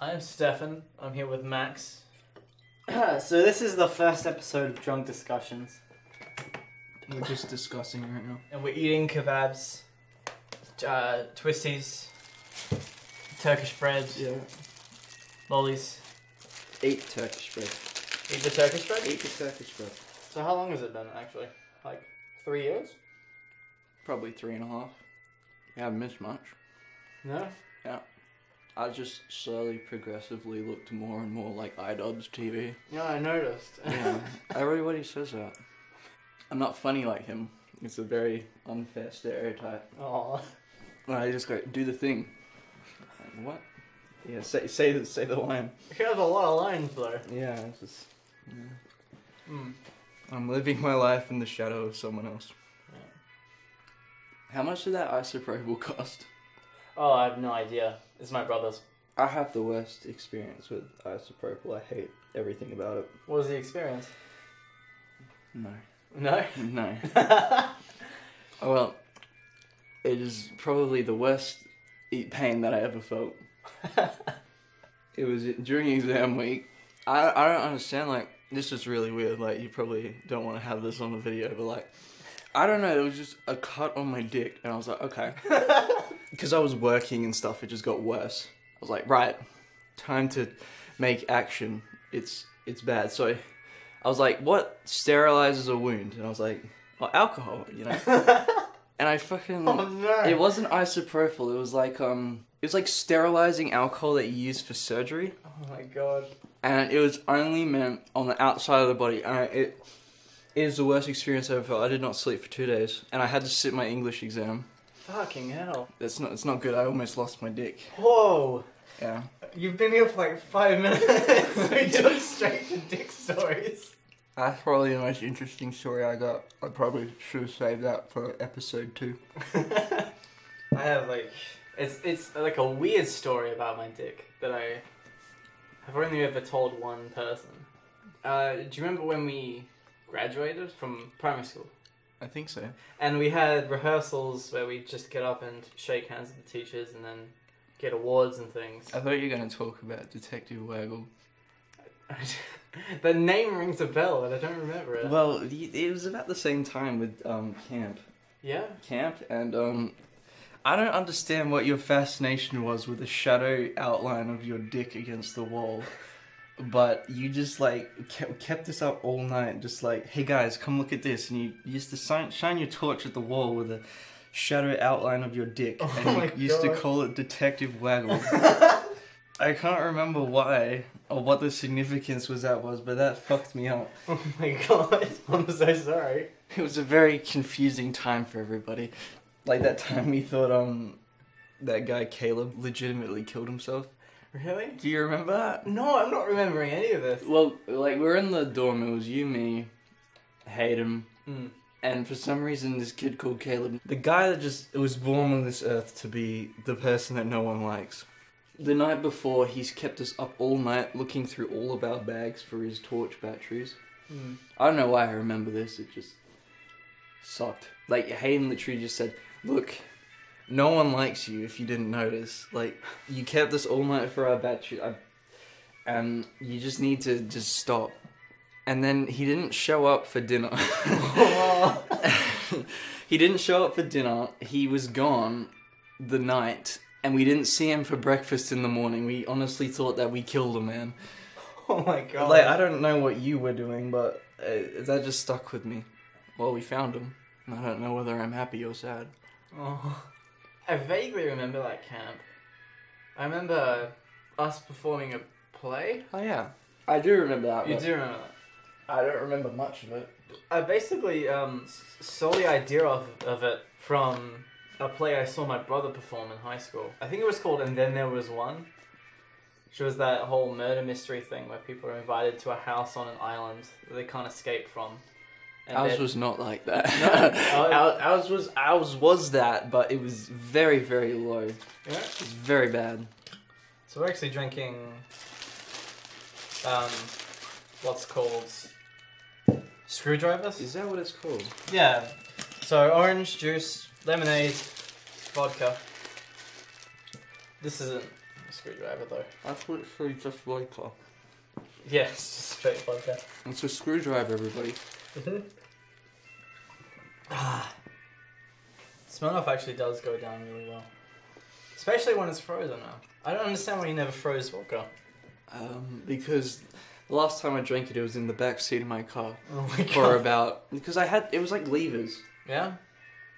I'm Stefan. I'm here with Max. So this is the first episode of Drunk Discussions. We're just discussing right now. And we're eating kebabs, twisties, Turkish bread, lollies. Eat Turkish bread. Eat the Turkish bread? Eat the Turkish bread. So how long has it been, actually? Like, 3 years? Probably 3.5. You haven't missed much. No? Yeah. I just slowly, progressively looked more and more like iDubbbz TV. Yeah, I noticed. Yeah, everybody says that. I'm not funny like him. It's a very unfair stereotype. Aww. I just go, do the thing. Like, what? Yeah, say the line. He has a lot of lines, though. Yeah, it's just... Yeah. I'm living my life in the shadow of someone else. Yeah. How much did that isopropyl cost? Oh, I have no idea. It's my brother's. I have the worst experience with isopropyl. I hate everything about it. What was the experience? No. No? No. Well, it is probably the worst pain that I ever felt. It was during exam week. I don't understand, like, this is really weird, like, you probably don't want to have this on the video, but, like, I don't know, it was just a cut on my dick, and I was like, okay. Because I was working and stuff, it just got worse. I was like, right, time to make action. It's bad. So I was like, what sterilizes a wound? And I was like, well, alcohol, you know? And I fucking... Oh, no. It wasn't isopropyl, it was like sterilizing alcohol that you use for surgery. Oh my god. And it was only meant on the outside of the body. And it is the worst experience I ever felt. I did not sleep for 2 days. And I had to sit my English exam. Fucking hell. It's not good. I almost lost my dick. Whoa. Yeah. You've been here for like 5 minutes. We jumped straight to dick stories. That's probably the most interesting story I got. I probably should have saved that for episode 2. I have like... It's like a weird story about my dick that I have only ever told one person. Do you remember when we graduated from primary school? I think so. And we had rehearsals where we just get up and shake hands with the teachers and then get awards and things. I thought you were going to talk about Detective Waggle. The name rings a bell, but I don't remember it. Well, it was about the same time with camp. Yeah? Camp, and I don't understand what your fascination was with the shadow outline of your dick against the wall. But you just, like, kept this up all night, just like, hey guys, come look at this. And you used to shine your torch at the wall with a shadow outline of your dick. Oh and you used to call it Detective Waggle. I can't remember why, or what the significance was, but that fucked me up. Oh my god, I'm so sorry. It was a very confusing time for everybody. Like that time we thought, that guy Caleb legitimately killed himself. Really? Do you remember that? No, I'm not remembering any of this. Well, like, we were in the dorm, it was you, me, Hayden, and for some reason this kid called Caleb, the guy that just was born on this earth to be the person that no one likes. The night before, he's kept us up all night looking through all of our bags for his torch batteries. I don't know why I remember this, it just sucked. Like, Hayden literally just said, look, no one likes you if you didn't notice. Like, you kept us all night for our battery, and you just need to just stop. And then he didn't show up for dinner. He didn't show up for dinner. He was gone the night, and we didn't see him for breakfast in the morning. We honestly thought that we killed a man. Oh my god. Like, I don't know what you were doing, but that just stuck with me. Well, we found him. I don't know whether I'm happy or sad. Oh. I vaguely remember that camp. I remember us performing a play. Oh yeah, I do remember that. You do remember that? I don't remember much of it. I basically saw the idea of it from a play I saw my brother perform in high school. I think it was called And Then There Was One. Which was that whole murder mystery thing where people are invited to a house on an island that they can't escape from. Ours was not like that. No? Ours was that, but it was very, very low. Yeah? It was very bad. So we're actually drinking, what's called screwdrivers? Is that what it's called? Yeah. So orange juice, lemonade, vodka. This isn't a screwdriver though. That's literally just vodka. Yeah, it's just straight vodka. It's a screwdriver, everybody. Smirnoff actually does go down really well. Especially when it's frozen now. I don't understand why you never froze vodka. Because the last time I drank it, it was in the back seat of my car. Oh my god. Because it was like levers. Yeah?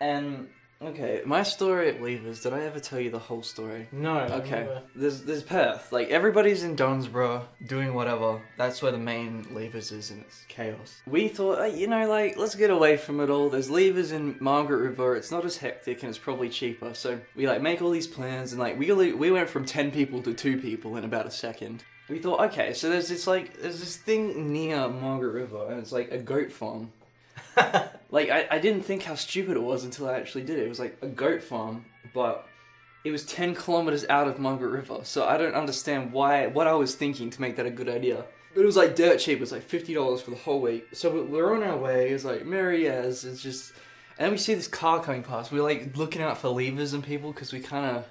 And, okay, my story at Levers, did I ever tell you the whole story? No. Okay, there's Perth. Like, everybody's in Dunsborough doing whatever. That's where the main Levers is, and it's chaos. We thought, let's get away from it all. There's Levers in Margaret River. It's not as hectic, and it's probably cheaper. So we, make all these plans, and, we went from 10 people to 2 people in about a second. We thought, okay, so there's this thing near Margaret River, and it's, a goat farm. I didn't think how stupid it was until I actually did it. It was like a goat farm, but it was 10 kilometers out of Margaret River. So I don't understand what I was thinking to make that a good idea. But it was dirt cheap. It was $50 for the whole week. So we're on our way. It's merry as. It's just... And then we see this car coming past. We're looking out for levers and people because we kind of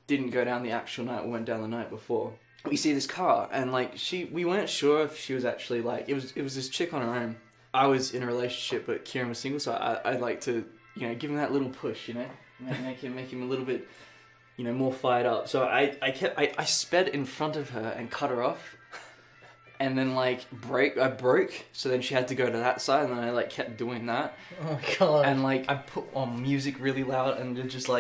didn't go down the actual night. We went down the night before. We see this car and we weren't sure if she was actually it was this chick on her own. I was in a relationship, but Kieran was single, so I'd like to, give him that little push, make him a little bit, more fired up. So I sped in front of her and cut her off, and then I broke. So then she had to go to that side, and then I kept doing that. Oh my god! And I put on music really loud, and it just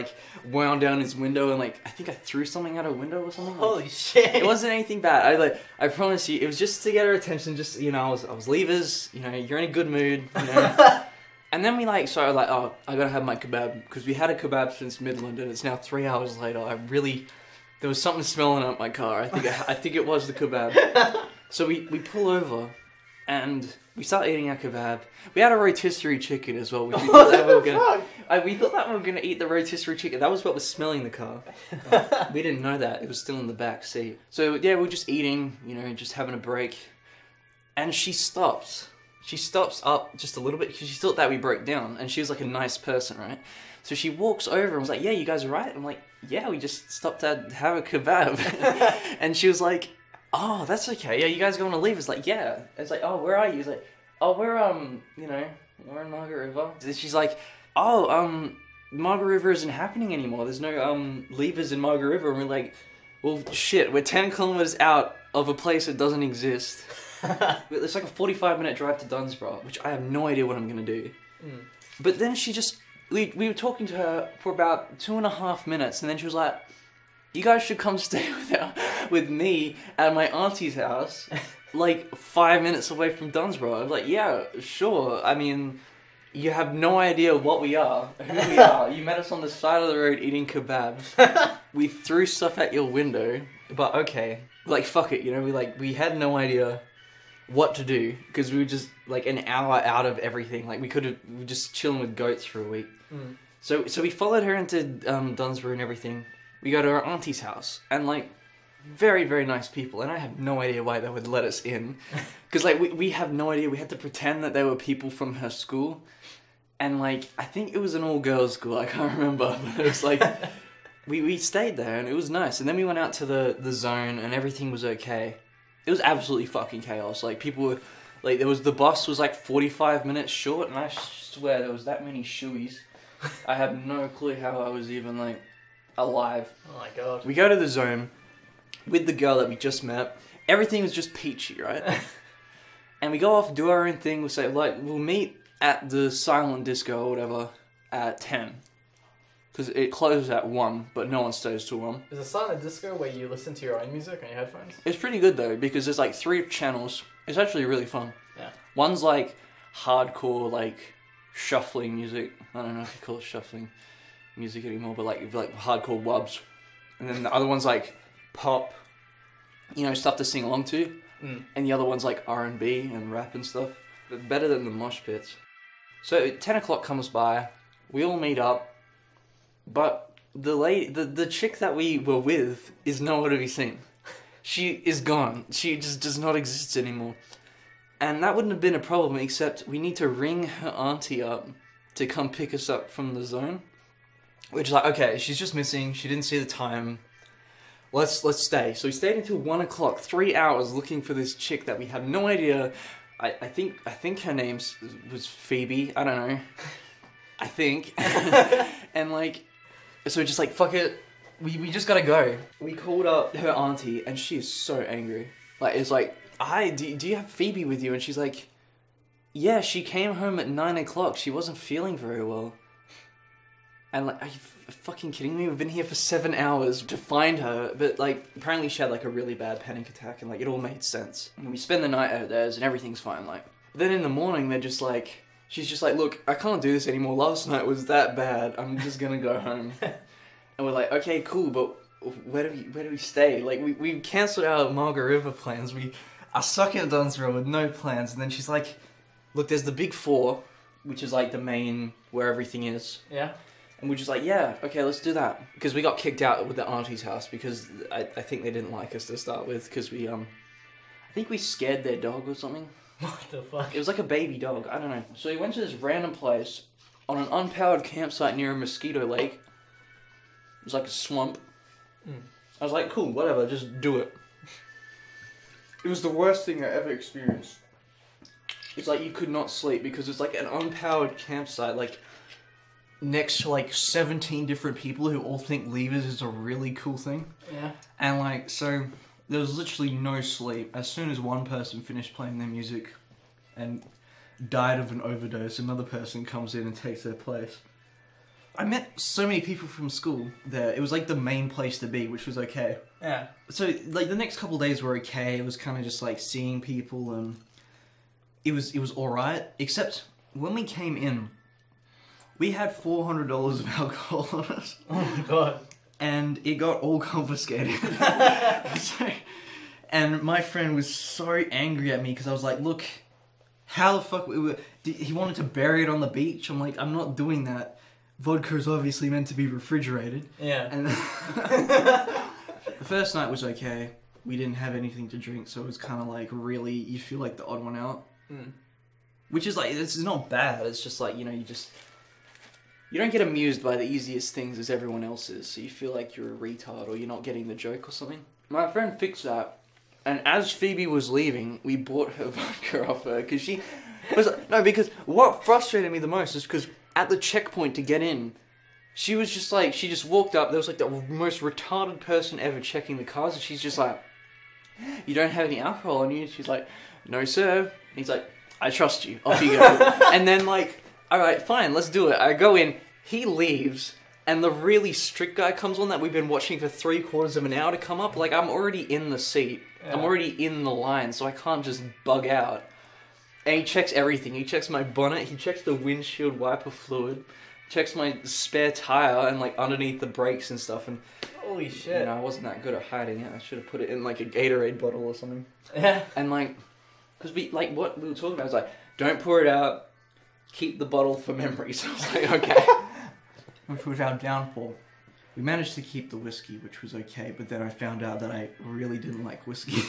wound down his window, and I think I threw something out a window or something. Holy shit! It wasn't anything bad. I promise you, it was just to get her attention. Just I was levers. You're in a good mood. And then so I was oh, I gotta have my kebab because we had a kebab since Midland, and it's now 3 hours later. There was something smelling up my car. I think it was the kebab. So we pull over, and we start eating our kebab. We had a rotisserie chicken as well. We thought that we were gonna eat the rotisserie chicken. That was what was smelling the car. We didn't know that. It was still in the back seat. So yeah, we're just eating, just having a break. And she stops. She stops up just a little bit because she thought that we broke down. And she was a nice person, right? So she walks over and was like, yeah, you guys are right? I'm like, yeah, we just stopped to have a kebab. And she was like, oh, that's okay. Yeah, you guys going to leave? It's yeah. It's oh, where are you? He's oh, we're we're in Margaret River. And she's Margaret River isn't happening anymore. There's no levers in Margaret River. And we're well, shit. We're 10 kilometers out of a place that doesn't exist. It's a 45-minute drive to Dunsborough, which I have no idea what I'm gonna do. But then she just we were talking to her for about 2.5 minutes, and then she was like, you guys should come stay with me at my auntie's house, 5 minutes away from Dunsborough. I was like, yeah, sure. I mean, you have no idea what we are, who we are. You met us on the side of the road eating kebabs. We threw stuff at your window, but okay. Fuck it, we had no idea what to do because we were just an hour out of everything. We were just chilling with goats for a week. So we followed her into Dunsborough and everything. We go to her auntie's house, and very, very nice people, and I have no idea why they would let us in, because we have no idea. We had to pretend that they were people from her school, and I think it was an all-girls school, I can't remember, but it was we stayed there, and it was nice, and then we went out to the zone, and everything was okay. It was absolutely fucking chaos. People were, the bus was 45 minutes short, and I swear there was that many shoeies. I have no clue how I was even, alive. Oh my god. We go to the zone with the girl that we just met. Everything was just peachy, right? And we go off, do our own thing. We'll say, we'll meet at the silent disco or whatever at 10. Because it closes at 1, but no one stays till 1. Is a silent disco where you listen to your own music on your headphones? It's pretty good though, because there's 3 channels. It's actually really fun. Yeah. One's hardcore, shuffling music. I don't know if you call it shuffling music anymore, but hardcore wubs. And then the other one's pop, stuff to sing along to. And the other one's R&B and rap and stuff. But better than the mosh pits. So 10 o'clock comes by, we all meet up, but the chick that we were with is nowhere to be seen. She is gone. She just does not exist anymore. And that wouldn't have been a problem, except we need to ring her auntie up to come pick us up from the zone. Which okay, she's just missing, she didn't see the time. let's stay. So we stayed until 1 o'clock, 3 hours looking for this chick that we had no idea. I think her name was Phoebe. I don't know. I think. And like, so we're just like, fuck it. We just gotta go. We called up her auntie and she is so angry. Like, it's like, hi, do you have Phoebe with you? And she's like, yeah, she came home at 9 o'clock. She wasn't feeling very well. And like, are you fucking kidding me? We've been here for 7 hours to find her. But like, apparently she had like a really bad panic attack and like, it all made sense. And we spend the night at theirs and everything's fine. Like, then in the morning, they're just like, she's just like, look, I can't do this anymore. Last night was that bad. I'm just gonna go home. And we're like, okay, cool, but where do we stay? Like, we cancelled our Margaret River plans. We are stuck in Dunsborough with no plans. And then she's like, look, there's the Big Four, which is like the main where everything is. Yeah. And we're just like, yeah, okay, let's do that. Because we got kicked out with the auntie's house because I think they didn't like us to start with. Because we, I think we scared their dog or something. What the fuck? It was like a baby dog, I don't know. So we went to this random place on an unpowered campsite near a mosquito lake. It was like a swamp. I was like, cool, whatever, just do it. It was the worst thing I ever experienced. It's like you could not sleep because it's like an unpowered campsite, like next to like 17 different people who all think levers is a really cool thing. Yeah. And like, so there was literally no sleep. As soon as one person finished playing their music and died of an overdose, another person comes in and takes their place. I met so many people from school there. It was like the main place to be, which was okay. Yeah. So like the next couple of days were okay. It was kind of just like seeing people and it was alright. Except when we came in, we had $400 of alcohol on us. Oh my god. And it got all confiscated. And my friend was so angry at me because I was like, look, how the fuck... he wanted to bury it on the beach. I'm like, I'm not doing that. Vodka is obviously meant to be refrigerated. Yeah. And the first night was okay. We didn't have anything to drink, so it was kind of like really... You feel like the odd one out. Which is like, it's not bad. It's just like, you know, you don't get amused by the easiest things as everyone else is, so you feel like you're a retard or you're not getting the joke or something. My friend fixed that, and as Phoebe was leaving, we bought her vodka off her, because she was... No, because what frustrated me the most is because at the checkpoint to get in, she was just like, she just walked up, there was like the most retarded person ever checking the cars, and she's just like, you don't have any alcohol on you? She's like, no sir. And he's like, I trust you, off you go. And then like, alright, fine, let's do it. I go in, he leaves, and the really strict guy comes on that we've been watching for 3/4 of an hour to come up. Like, I'm already in the seat. Yeah. I'm already in the line, so I can't just bug out. And he checks everything. He checks my bonnet, he checks the windshield wiper fluid, checks my spare tire and like underneath the brakes and stuff. And holy shit. You know, I wasn't that good at hiding it. I should have put it in like a Gatorade bottle or something. Yeah. And like, because we, like, what we were talking about was like, don't pour it out, keep the bottle for memory. So I was like, okay. Which was our downfall. We managed to keep the whiskey, which was okay, but then I found out that I really didn't like whiskey.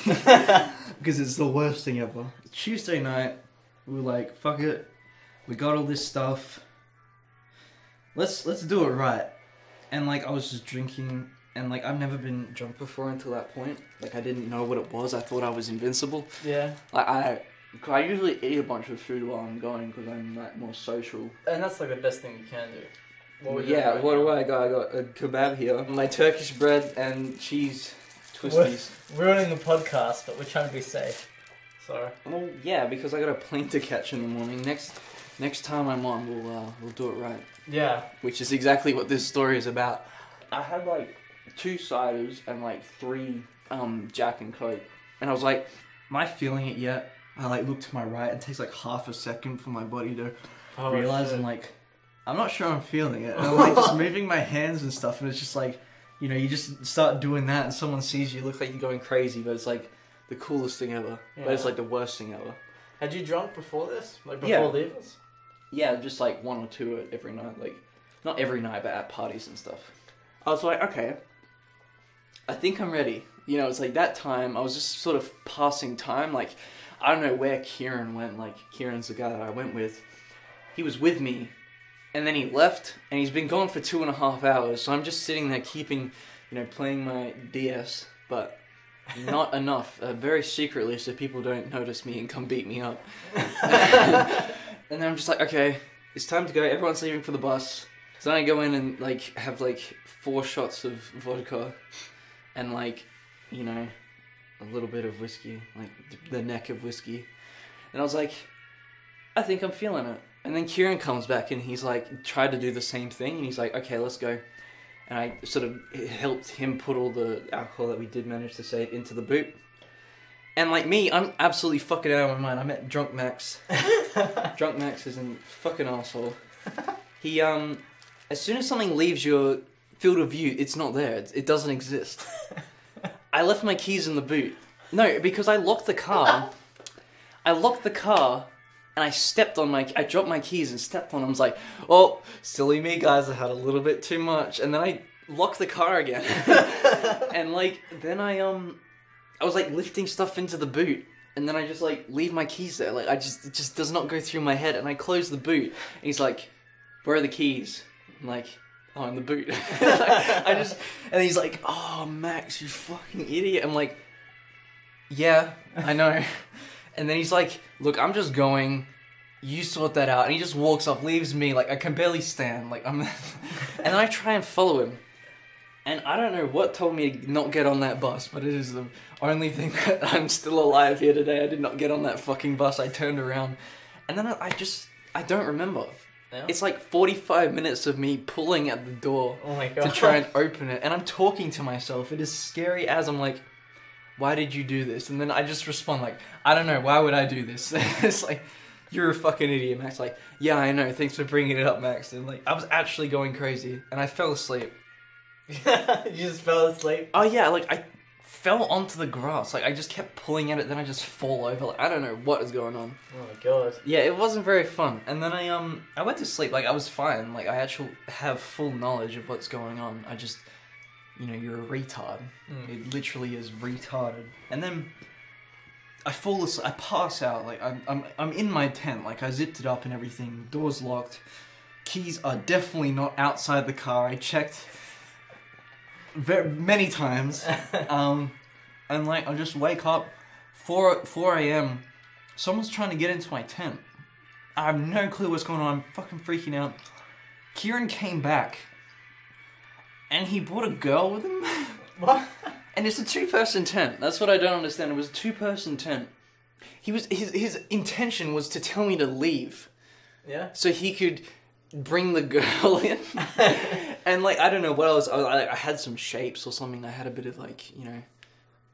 Because it's the worst thing ever. Tuesday night, we were like, fuck it. We got all this stuff. Let's do it right. And like, I was just drinking, and like, I've never been drunk before until that point. Like, I didn't know what it was. I thought I was invincible. Yeah. Like, I usually eat a bunch of food while I'm going, because I'm like more social. And that's like the best thing you can do. What do I got? I got a kebab here, my Turkish bread and cheese twisties. We're ruining the podcast, but we're trying to be safe. Sorry. Well, yeah, because I got a plane to catch in the morning. Next time I'm on, we'll do it right. Yeah. Which is exactly what this story is about. I had like 2 ciders and like 3 Jack and Coke, and I was like, am I feeling it yet? I like look to my right. It takes like half a second for my body to realize, shit. And like, I'm not sure I'm feeling it. And I'm like just moving my hands and stuff, and it's just like, you know, you just start doing that, and someone sees you, look like you're going crazy, but it's like the coolest thing ever. Yeah. But it's like the worst thing ever. Had you drunk before this? Like before Levers? Yeah, just like 1 or 2 every night. Like, not every night, but at parties and stuff. I was like, okay, I think I'm ready. You know, it's like that time, I was just sort of passing time. Like, I don't know where Kieran went. Like, Kieran's the guy that I went with. He was with me, and then he left, and he's been gone for 2.5 hours. So I'm just sitting there keeping, playing my DS, but not enough, very secretly, so people don't notice me and come beat me up. And then I'm just like, okay, it's time to go. Everyone's leaving for the bus. So then I go in and have 4 shots of vodka, and a little bit of whiskey, the neck of whiskey. And I was like, I think I'm feeling it. And then Kieran comes back and he's tried to do the same thing, and he's like, okay, let's go. And I sort of helped him put all the alcohol that we did manage to save into the boot. And me, I'm absolutely fucking out of my mind. I met Drunk Max. Drunk Max is a fucking asshole. He, as soon as something leaves your field of view, it's not there. It doesn't exist. I left my keys in the boot. No, because I locked the car. And I stepped on I dropped my keys and stepped on them. I was like, oh, silly me, guys, I had a little bit too much. And then I locked the car again. And then I was lifting stuff into the boot. And then I just leave my keys there. It just does not go through my head. And I close the boot. And he's like, where are the keys? I'm like, oh, in the boot. And he's like, oh, Max, you fucking idiot. I'm like, yeah, I know. And then he's like, look, I'm just going, you sort that out. And he just walks off, leaves me, I can barely stand. And then I try and follow him. And I don't know what told me to not get on that bus, but it is the only thing that I'm still alive here today. I did not get on that fucking bus. I turned around. And then I don't remember. Yeah. It's 45 minutes of me pulling at the door to try and open it. And I'm talking to myself. It is scary as I'm like, why did you do this? And then I just respond I don't know, why would I do this? It's you're a fucking idiot, Max. Yeah, I know, thanks for bringing it up, Max. And I was actually going crazy, and I fell asleep. You just fell asleep? Oh yeah, I fell onto the grass. I just kept pulling at it, then I just fall over. I don't know what is going on. Oh my god. Yeah, it wasn't very fun. And then I went to sleep. I was fine. I actually have full knowledge of what's going on. I just... you're a retard. It literally is retarded. And then I fall asleep. I pass out. I'm in my tent. I zipped it up and everything. Door's locked. Keys are definitely not outside the car. I checked many times. And I just wake up 4 a.m. Someone's trying to get into my tent. I have no clue what's going on. I'm fucking freaking out. Kieran came back. And he brought a girl with him? What? And it's a 2-person tent. That's what I don't understand. It was a 2-person tent. His intention was to tell me to leave. Yeah. So he could bring the girl in. And I don't know what else. I had some shapes or something. I had a bit of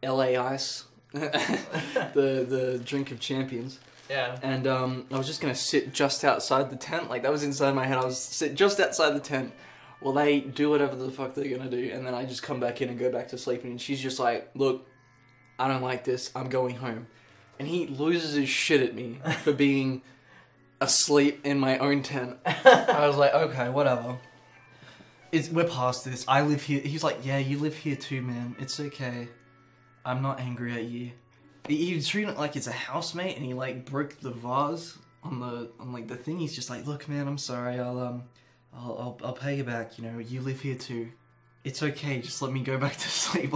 LA Ice. the drink of champions. Yeah. And I was just going to sit just outside the tent. That was inside my head. I was sit just outside the tent. Well, they do whatever the fuck they're gonna do, and then I just come back in and go back to sleeping, and she's just like, look, I don't like this, I'm going home. And he loses his shit at me for being asleep in my own tent. I was like, okay, whatever. We're past this, I live here. He's like, yeah, you live here too, man, it's okay. I'm not angry at you. He treated it like it's a housemate, and he broke the vase on the thing. He's just like, look, man, I'm sorry, I'll pay you back, you live here too. It's okay, just let me go back to sleep.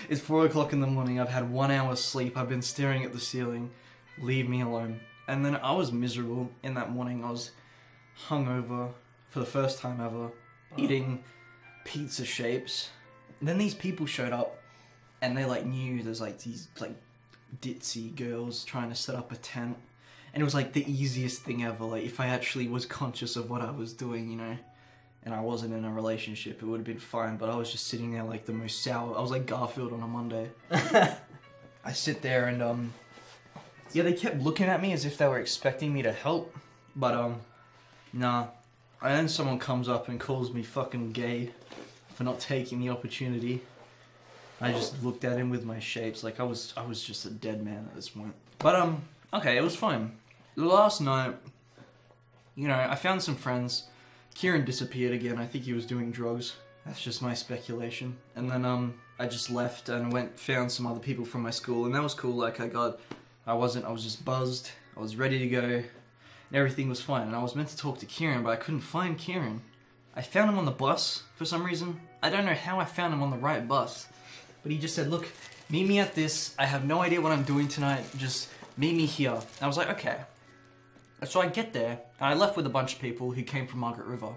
It's 4 o'clock in the morning, I've had 1 hour's sleep, I've been staring at the ceiling, leave me alone. And then I was miserable in that morning. I was hungover for the first time ever, eating pizza shapes. And then these people showed up, and they knew there's these ditzy girls trying to set up a tent. And it was the easiest thing ever. If I actually was conscious of what I was doing, and I wasn't in a relationship, it would have been fine. But I was just sitting there the most sour. I was like Garfield on a Monday. I sit there and yeah, they kept looking at me as if they were expecting me to help. But nah. And then someone comes up and calls me fucking gay for not taking the opportunity. I just looked at him with my shapes. I was just a dead man at this point. But okay, it was fine. The last night, I found some friends. Kieran disappeared again. I think he was doing drugs. That's just my speculation. And then I just left and found some other people from my school, and that was cool. I was just buzzed. I was ready to go, and everything was fine. And I was meant to talk to Kieran, but I couldn't find Kieran. I found him on the bus for some reason. I don't know how I found him on the right bus. But he just said, look, meet me at this. I have no idea what I'm doing tonight. Just meet me here. And I was like, okay. So I get there, and I left with a bunch of people who came from Margaret River.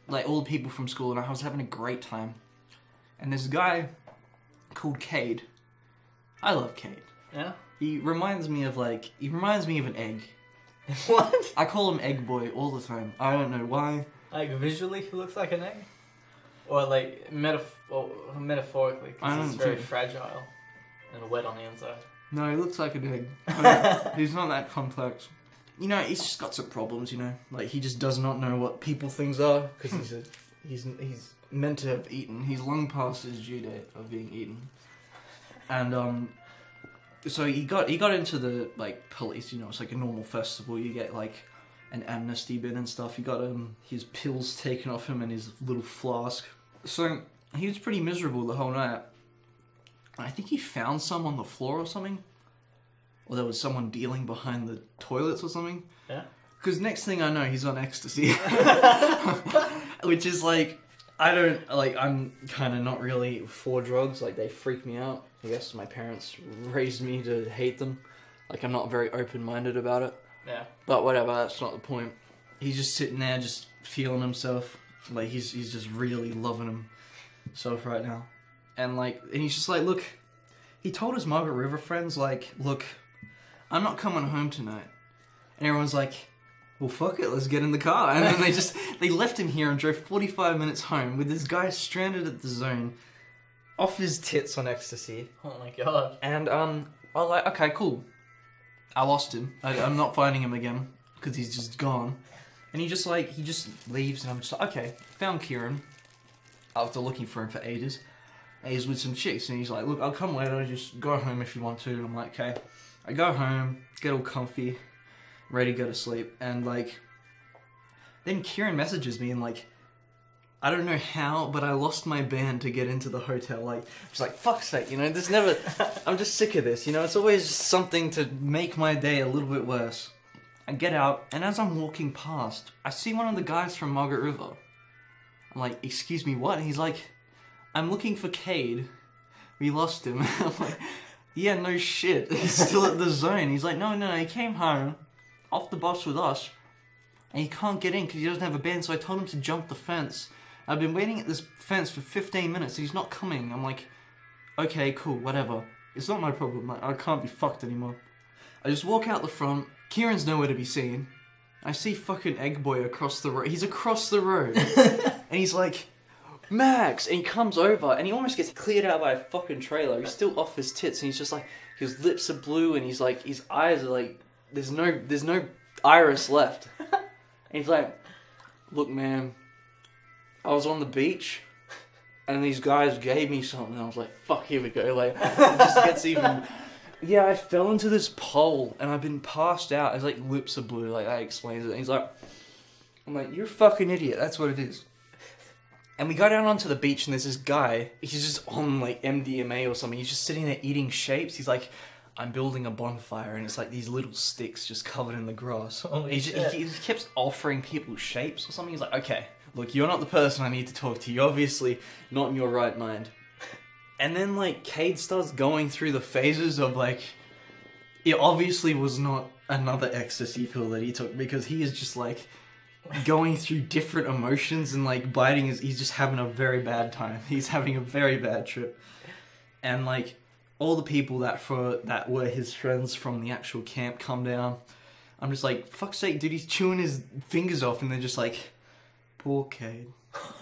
Like, all the people from school, and I was having a great time. And this guy called Cade. I love Cade. Yeah? He reminds me of an egg. What? I call him Egg Boy all the time. I don't know why. Like, visually, he looks like an egg? Or, like, metaphorically, I because don't he's very think- fragile and wet on the inside. No, he looks like an egg. I mean, he's not that complex. You know, he's just got some problems, you know? Like, he just does not know what people things are, because he's meant to have eaten. He's long past his due date of being eaten. And, so he got into the, like, police, you know, it's like a normal festival. You get, like, an amnesty bin and stuff. He got, his pills taken off him and his little flask. So, he was pretty miserable the whole night. I think he found some on the floor or something. Or there was someone dealing behind the toilets or something. Yeah. Because next thing I know, he's on ecstasy. Which is like, I'm kind of not really for drugs. Like, they freak me out. I guess my parents raised me to hate them. Like, I'm not very open-minded about it. Yeah. But whatever, that's not the point. He's just sitting there, just feeling himself. Like, he's just really loving himself right now. And he's just like, look, he told his Margaret River friends, like, look, I'm not coming home tonight. And everyone's like, well, fuck it, let's get in the car. And then they left him here and drove 45 minutes home with this guy stranded at the zone, off his tits on ecstasy. Oh my god. And, I was like, okay, cool. I lost him. I'm not finding him again, because he's just gone. And he just leaves, and I'm just like, okay, found Kieran, after looking for him for ages. And he's with some chicks, and he's like, look, I'll come later, just go home if you want to. And I'm like, okay. I go home, get all comfy, ready to go to sleep, and then Kieran messages me, and I don't know how, but I lost my band to get into the hotel. It's like, fuck's sake, you know, there's never, I'm just sick of this, you know, it's always something to make my day a little bit worse. I get out, and as I'm walking past, I see one of the guys from Margaret River. I'm like, excuse me, what? And he's like, I'm looking for Cade. We lost him. I'm like, yeah, no shit. He's still at the zone. He's like, no, he came home, off the bus with us, and he can't get in because he doesn't have a band, so I told him to jump the fence. I've been waiting at this fence for 15 minutes, and he's not coming. I'm like, okay, cool, whatever. It's not my problem. I can't be fucked anymore. I just walk out the front. Kieran's nowhere to be seen. I see fucking Egg Boy across the road. He's across the road. And he's like, Max! And he comes over, and he almost gets cleared out by a fucking trailer. He's still off his tits, and he's just like, his lips are blue, and he's like, his eyes are like, there's no iris left. And he's like, look, man, I was on the beach, and these guys gave me something, and I was like, fuck, here we go. Like, it just gets even... Yeah, I fell into this pole, and I've been passed out. His, lips are blue, that explains it. And he's like, I'm like, you're a fucking idiot, that's what it is. And we go down onto the beach, and there's this guy, he's just on, MDMA or something. He's just sitting there eating shapes. He's like, I'm building a bonfire, and it's these little sticks just covered in the grass. He keeps offering people shapes or something. He's like, okay, look, you're not the person I need to talk to. You're obviously not in your right mind. And then, Cade starts going through the phases of, it obviously was not another ecstasy pill that he took, because he is just, going through different emotions and, he's just having a very bad time. He's having a very bad trip. And, all the people that were his friends from the actual camp come down. I'm just like, fuck's sake, dude, he's chewing his fingers off, and they're just like, poor Cade.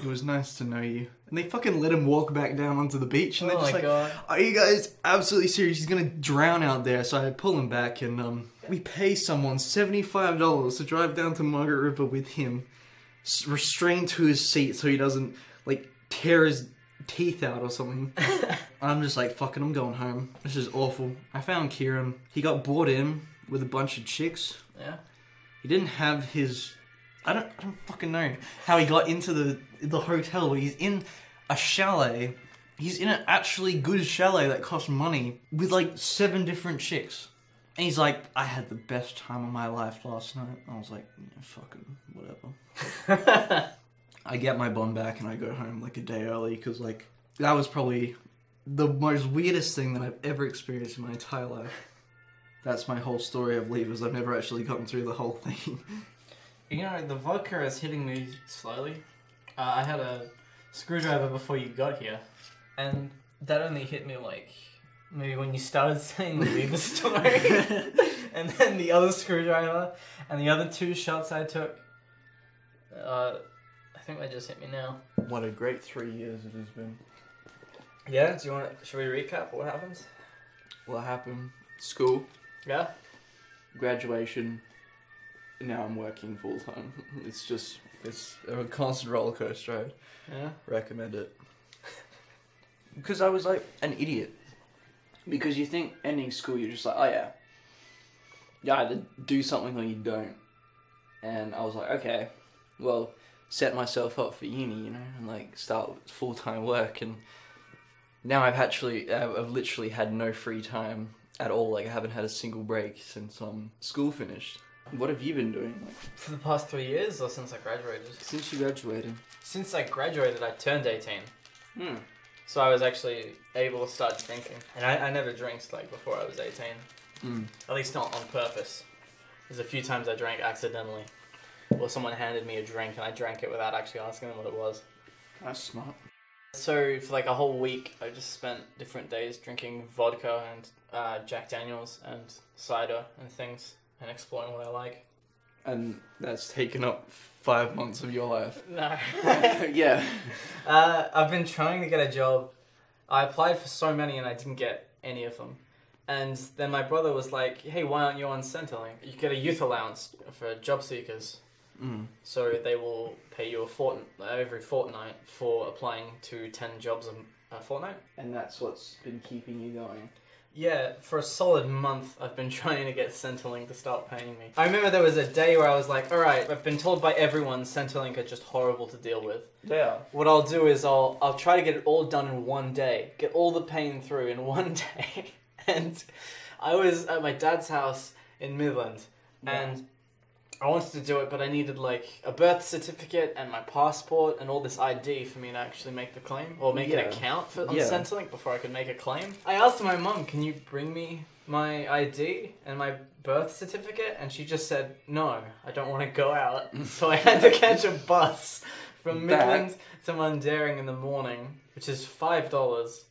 It was nice to know you. And they fucking let him walk back down onto the beach, and they're just like, God. Are you guys absolutely serious? He's gonna drown out there. So I pull him back, and we pay someone $75 to drive down to Margaret River with him, restrained to his seat so he doesn't, tear his teeth out or something. I'm just like, fucking, I'm going home. This is awful. I found Kieran. He got brought in with a bunch of chicks. Yeah. He didn't have his... I don't fucking know how he got into the hotel, but he's in a chalet. He's in an actually good chalet that costs money with 7 different chicks. And he's like, I had the best time of my life last night. I was like, yeah, fucking whatever. I get my bond back and I go home like a day early because like that was probably the most weirdest thing that I've ever experienced in my entire life. That's my whole story of levers. I've never actually gotten through the whole thing. You know, the vodka is hitting me slowly. I had a screwdriver before you got here, and that only hit me like maybe when you started saying the lever story, and then the other screwdriver, and the other 2 shots I took. I think they just hit me now. What a great 3 years it has been. Yeah, should we recap what happens? What happened? School, Yeah? graduation. Now I'm working full time. It's a constant roller coaster ride. Yeah. Recommend it. Because I was like an idiot. Because you think ending school, you're just like, oh yeah. You either do something or you don't. And I was like, okay, well, set myself up for uni, you know, and like start full-time work. And now I've literally had no free time at all. Like I haven't had a single break since school finished. What have you been doing? Like, For the past 3 years, or since I graduated? since you graduated? Since I graduated, I turned 18. Hmm. So I was actually able to start drinking. And I never drank like before I was 18. At least not on purpose. There's a few times I drank accidentally. Or someone handed me a drink and I drank it without actually asking them what it was. That's smart. So for like a whole week, I just spent different days drinking vodka and Jack Daniels and cider and things and exploring what I like. And that's taken up 5 months of your life. No. Yeah. I've been trying to get a job. I applied for so many and I didn't get any of them. And then my brother was like, hey, why aren't you on Centrelink? You get a youth allowance for job seekers. So they will pay you every fortnight for applying to 10 jobs a fortnight. And that's what's been keeping you going. Yeah, for a solid month, I've been trying to get Centrelink to start paying me. I remember there was a day where I was like, alright, I've been told by everyone Centrelink are just horrible to deal with. Yeah. What I'll do is I'll try to get it all done in one day. Get all the pain through in one day. And I was at my dad's house in Midland, and I wanted to do it, but I needed like a birth certificate and my passport and all this ID for me to actually make the claim or make an account on Centrelink before I could make a claim. I asked my mum, "Can you bring me my ID and my birth certificate?" And she just said, "No, I don't want to go out." So I had to catch a bus from Midland to Mundaring in the morning, which is $5,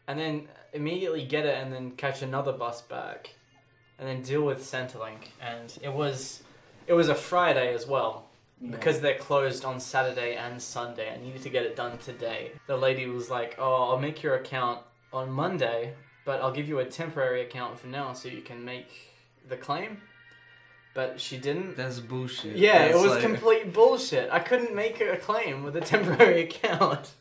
and then immediately get it and then catch another bus back, and then deal with Centrelink. And it was a Friday as well, because they're closed on Saturday and Sunday. I needed to get it done today. The lady was like, "Oh, I'll make your account on Monday, but I'll give you a temporary account for now so you can make the claim." But she didn't. That's bullshit. Yeah, That's it was complete bullshit. I couldn't make a claim with a temporary account.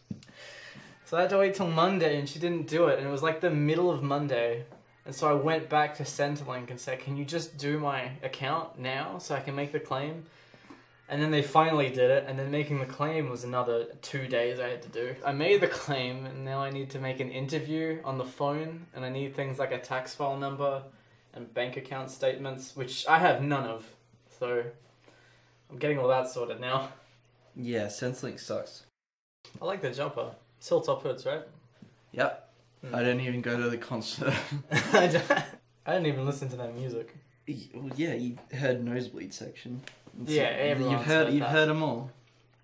So I had to wait till Monday, and she didn't do it. And it was like the middle of Monday. And so I went back to Centrelink and said, "Can you just do my account now so I can make the claim?" And then they finally did it. And then making the claim was another 2 days I had to do. I made the claim, and now I need to make an interview on the phone. And I need things like a tax file number and bank account statements, which I have none of. So I'm getting all that sorted now. Yeah, Centrelink sucks. I like the jumper. It's Hilltop Hoods, right? Yep. I didn't even go to the concert. I didn't even listen to their music. Well, yeah, you heard Nosebleed section. Yeah, everyone's you've that. heard them all.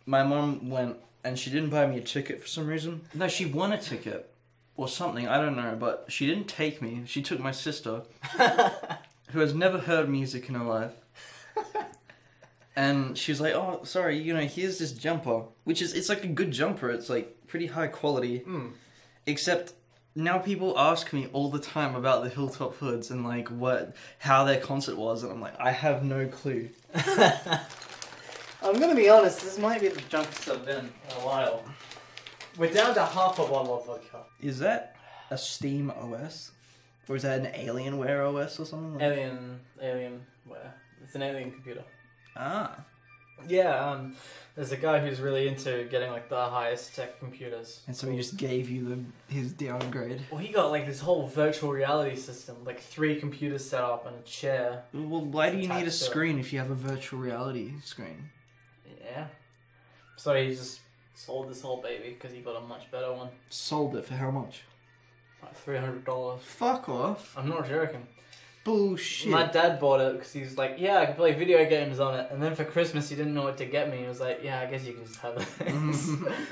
My mum went and she didn't buy me a ticket for some reason. No, she won a ticket or something. I don't know, but she didn't take me. She took my sister, who has never heard music in her life. And she was like, "Oh, sorry, here's this jumper," it's like a good jumper. It's like pretty high quality. Except now people ask me all the time about the Hilltop Hoods and like how their concert was, and I'm like, I have no clue. I'm gonna be honest, this might be the drunkest I've been in a while. We're down to half a bottle of vodka. Is that a Steam OS? Or is that an Alienware OS or something? Alienware. It's an alien computer. Ah. Yeah, there's a guy who's really into getting like the highest tech computers. And so he just gave you his downgrade. Well, he got like this whole virtual reality system, like 3 computers set up and a chair. Well, why do you need a screen if you have a virtual reality screen? Yeah. So he just sold this whole baby because he got a much better one. Sold it for how much? Like $300. Fuck off. I'm not joking. Bullshit. My dad bought it because he was like, yeah, I can play video games on it. And then for Christmas, he didn't know what to get me. He was like, yeah, I guess you can just have it.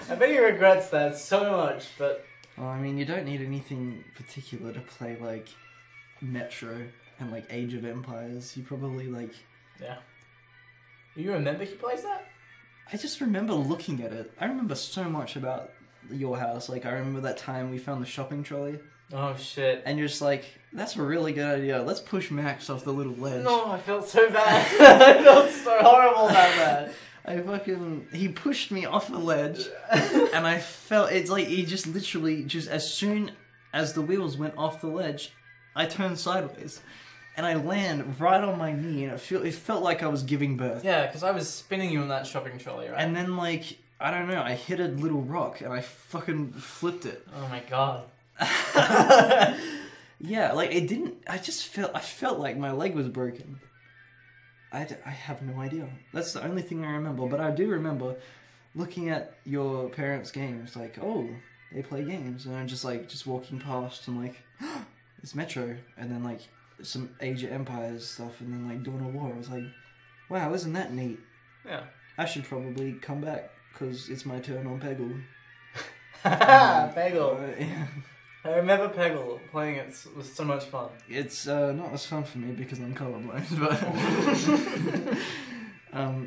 I bet he regrets that so much, but... Well, I mean, you don't need anything particular to play, like, Metro and, like, Age of Empires. You probably, like... Yeah. You remember he plays that? I just remember looking at it. I remember so much about your house. Like, I remember that time we found the shopping trolley. Oh, shit. And you're just like, that's a really good idea. Let's push Max off the little ledge. No, I felt so bad. I felt so horrible about that. He pushed me off the ledge, and I felt, it's like, he just literally, just as soon as the wheels went off the ledge, I turned sideways, and I land right on my knee, and it felt like I was giving birth. Yeah, because I was spinning you on that shopping trolley, right? And then, like, I don't know, I hit a little rock, and I fucking flipped it. Oh my god. Yeah, like, it didn't, I felt like my leg was broken. I have no idea. That's the only thing I remember. But I do remember looking at your parents' games, like, oh, they play games. And I'm just walking past and like, it's Metro. And then like some Age of Empires stuff. And then like Dawn of War. I was like, wow, isn't that neat? Yeah. I should probably come back because it's my turn on Peggle. Peggle. Yeah. I remember Peggle playing it. It was so much fun. It's not as fun for me because I'm colorblind, but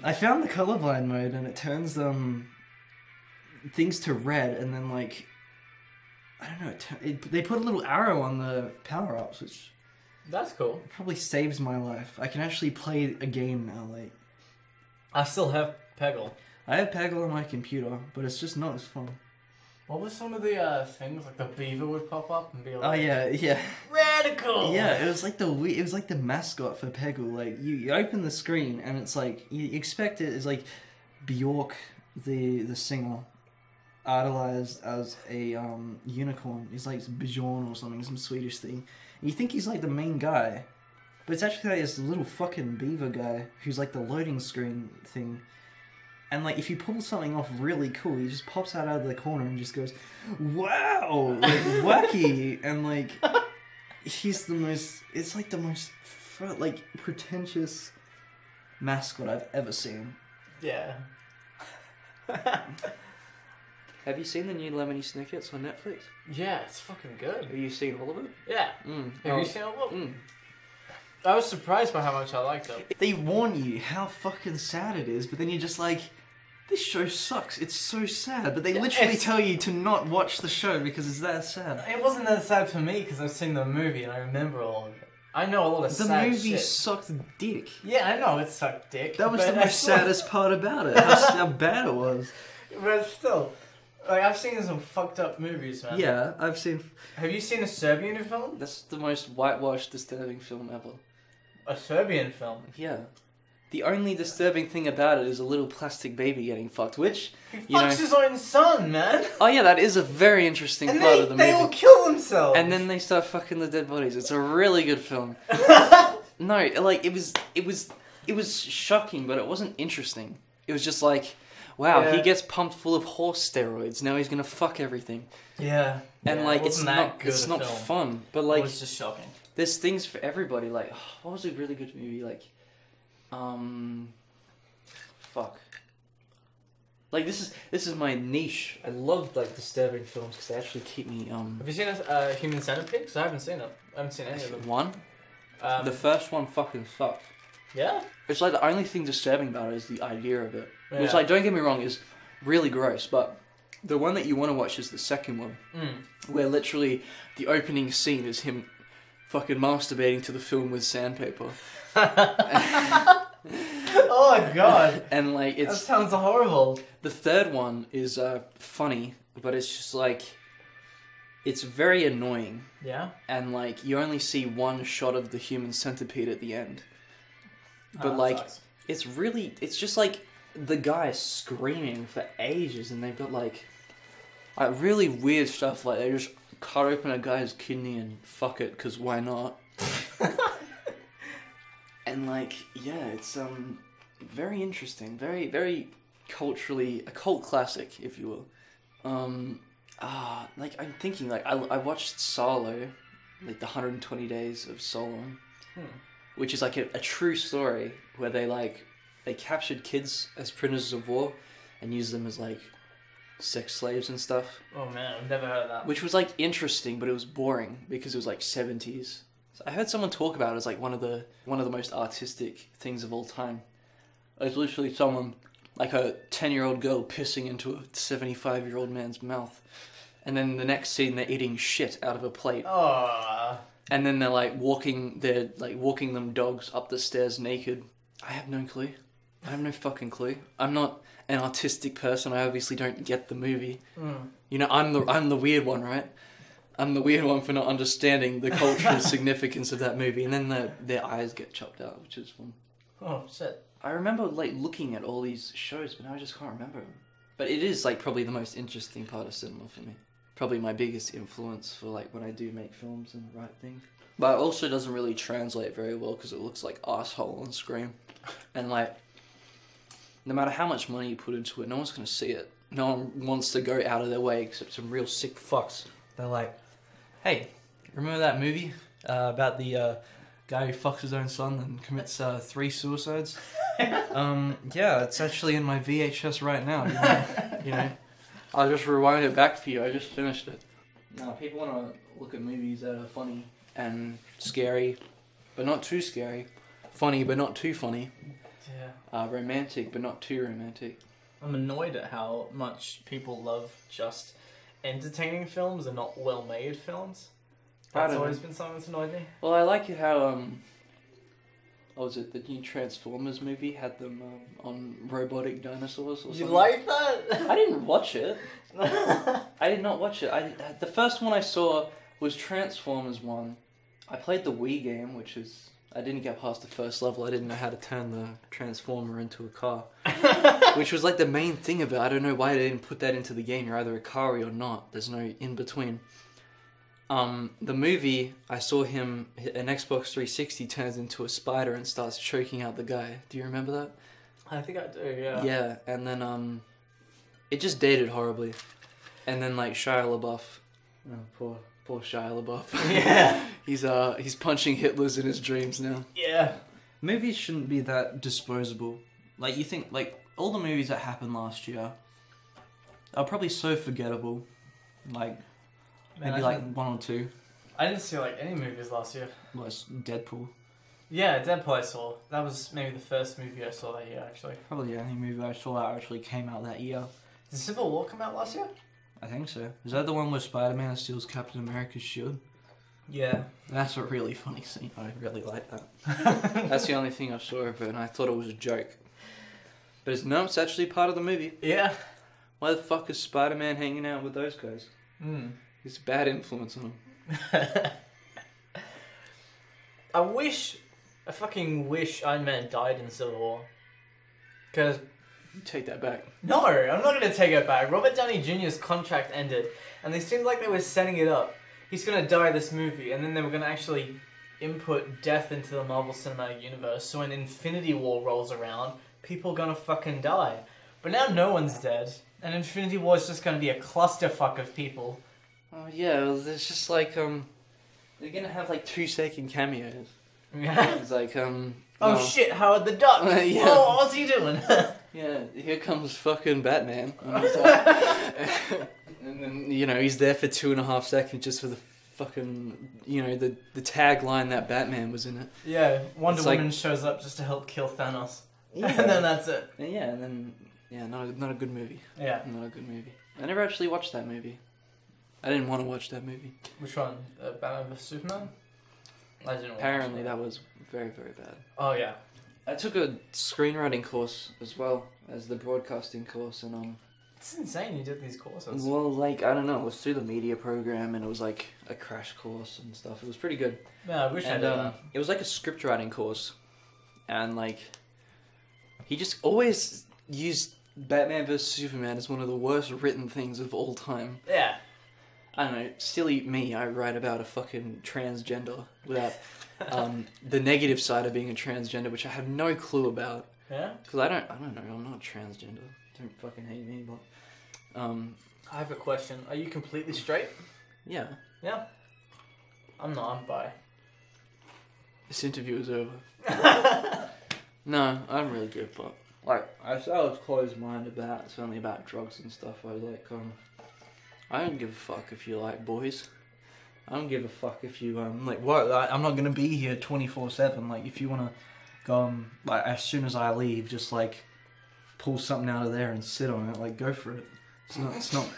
I found the colorblind mode and it turns things to red, and then like I don't know, they put a little arrow on the power ups, which that's cool. Probably saves my life. I can actually play a game now. Like I still have Peggle. I have Peggle on my computer, but it's just not as fun. What were some of the things, like the beaver would pop up and be like... Oh yeah. Radical! Yeah, it was like the mascot for Peggle. Like, you open the screen and it's like, you expect it is like Bjork, the singer, idolized as a unicorn. He's like Bjorn or something, some Swedish thing. And you think he's like the main guy, but it's actually like this little fucking beaver guy who's like the loading screen thing. And, like, if you pull something off really cool, he just pops out of the corner and just goes, wow! Like, wacky! And, like, he's the most, it's, like, the most, like, pretentious mascot I've ever seen. Yeah. Have you seen the new Lemony Snickets on Netflix? Yeah, it's fucking good. Have you seen all of it? Yeah. Have you seen all of it? I was surprised by how much I liked it. They warn you how fucking sad it is, but then you're just like, this show sucks. It's so sad. But they literally tell you to not watch the show because it's that sad. It wasn't that sad for me because I've seen the movie and I remember all of it. I know a lot of sad shit. The movie sucked dick. Yeah, I know it sucked dick. That was the most saddest part about it. How bad it was. But still, like, I've seen some fucked up movies, man. Yeah, I've seen... Have you seen a Serbian film? That's the most whitewashed, disturbing film ever. A Serbian film? Yeah. The only disturbing thing about it is a little plastic baby getting fucked, which... He fucks his own son, man! Oh yeah, that is a very interesting part of the movie. And they all kill themselves! And then they start fucking the dead bodies. It's a really good film. No, like, it was shocking, but it wasn't interesting. It was just like, wow, he gets pumped full of horse steroids, now he's gonna fuck everything. Yeah. And like, it's not fun, but like... It was just shocking. There's things for everybody, like, what was a really good movie, like, fuck. Like, this is my niche. I love, like, disturbing films, because they actually keep me, Have you seen Human Centipede? Because I haven't seen it. I haven't seen any of them. One? The first one fucking sucked. Yeah? It's like, the only thing disturbing about it is the idea of it. Yeah. Which, like, don't get me wrong, is really gross, but the one that you want to watch is the second one. Where literally, the opening scene is him fucking masturbating to the film with sandpaper. Oh my god. And like, that sounds horrible. The third one is funny, but it's just like, it's very annoying. Yeah. And like, you only see one shot of the human centipede at the end. But like, sucks. it's just like the guy screaming for ages, and they've got like really weird stuff, like they just cut open a guy's kidney and fuck it, because why not? And like, yeah, it's very interesting, very, very culturally a cult classic, if you will. Like I'm thinking, like I watched Solo, like the 120 Days of Solomon, which is like a true story where they captured kids as prisoners of war and used them as like sex slaves and stuff. Oh man, I've never heard of that. Which was like interesting, but it was boring because it was like 70s. So I heard someone talk about it as like one of the most artistic things of all time. It was literally someone, like a 10-year-old girl pissing into a 75-year-old man's mouth. And then the next scene, they're eating shit out of a plate. Oh. And then they're walking them dogs up the stairs naked. I have no clue. I have no fucking clue. I'm not an artistic person. I obviously don't get the movie. You know, I'm the weird one, right? I'm the weird one for not understanding the cultural significance of that movie. And then their eyes get chopped out, which is fun. Oh shit. I remember like looking at all these shows, but now I just can't remember them. But it is like probably the most interesting part of cinema for me. Probably my biggest influence for like when I do make films and write things. But it also doesn't really translate very well because it looks like arsehole on screen. And like, no matter how much money you put into it, no one's going to see it. No one wants to go out of their way except some real sick fucks. They're like, hey, remember that movie about the guy who fucks his own son and commits 3 suicides? Yeah, it's actually in my VHS right now. You know, I'll just rewind it back for you. I just finished it. No, people want to look at movies that are funny and scary, but not too scary. Funny, but not too funny. Yeah. Romantic, but not too romantic. I'm annoyed at how much people love just entertaining films and not well-made films. That's always been something that's annoyed me. Well, I like it how, what was it, the new Transformers movie had them on robotic dinosaurs or something? You like that? I didn't watch it. I did not watch it. The first one I saw was Transformers 1. I played the Wii game, which is... I didn't get past the first level. I didn't know how to turn the Transformer into a car. Which was like the main thing of it. I don't know why they didn't put that into the game. You're either a car or you're not. There's no in-between. The movie, I saw him, an Xbox 360 turns into a spider and starts choking out the guy. Do you remember that? I think I do, yeah. Yeah, and then it just dated horribly. And then like Shia LaBeouf. Oh, poor Shia LaBeouf. Yeah. He's punching Hitlers in his dreams now. Yeah. movies shouldn't be that disposable. Like, you think, like, all the movies that happened last year are probably so forgettable. Like, maybe like 1 or 2. I didn't see like any movies last year. Well, it's Deadpool. Yeah, Deadpool I saw. That was maybe the first movie I saw that year, actually. Probably the only movie I saw that actually came out that year. Did Civil War come out last year? I think so. Is that the one where Spider-Man steals Captain America's shield? Yeah. That's a really funny scene. I really like that. That's the only thing I saw of it, and I thought it was a joke. But it's actually part of the movie. Yeah. Why the fuck is Spider-Man hanging out with those guys? He's a bad influence on him. I fucking wish Iron Man died in Civil War. Because... You take that back. No, I'm not going to take it back. Robert Downey Jr.'s contract ended, and they seemed like they were setting it up. He's going to die this movie, and then they were going to actually input death into the Marvel Cinematic Universe, so when Infinity War rolls around, people are going to fucking die. But now no one's dead, and Infinity War is just going to be a clusterfuck of people. Oh yeah, well, there's just like, they're going to have like 2-second cameos. Yeah. It's like, Oh shit, Howard the Duck! Yeah. Oh, what's he doing? Yeah, here comes fucking Batman. And, he's like, and then, you know, he's there for 2.5 seconds just for the fucking, you know, the tagline that Batman was in it. Yeah, Wonder It's like- Woman shows up just to help kill Thanos. Yeah. And then that's it. And then, not a good movie. Yeah. Not a good movie. I never actually watched that movie. I didn't want to watch that movie. Which one? Batman vs Superman? I didn't watch Apparently it. that was very, very bad. Oh yeah. I took a screenwriting course as well as the broadcasting course, and It's insane you did these courses. well, like, I don't know, it was through the media program, and it was like a crash course and stuff. It was pretty good. Yeah, I wish I And did that. it was like a script writing course, and like he just always used Batman vs Superman as one of the worst written things of all time. Yeah. I don't know, silly me, I write about a fucking transgender without the negative side of being a transgender, which I have no clue about. Yeah? Because I don't know, I'm not transgender. Don't fucking hate me, but... I have a question. Are you completely straight? Yeah. Yeah. I'm not, I'm bi. This interview is over. No, I don't really give a fuck. Like, I was closed-minded about certainly about drugs and stuff. I was like, I don't give a fuck if you like boys. I don't give a fuck if you, Like, what? I'm not gonna be here 24/7. Like, if you wanna go, like, as soon as I leave, just like pull something out of there and sit on it. Like, go for it. It's not.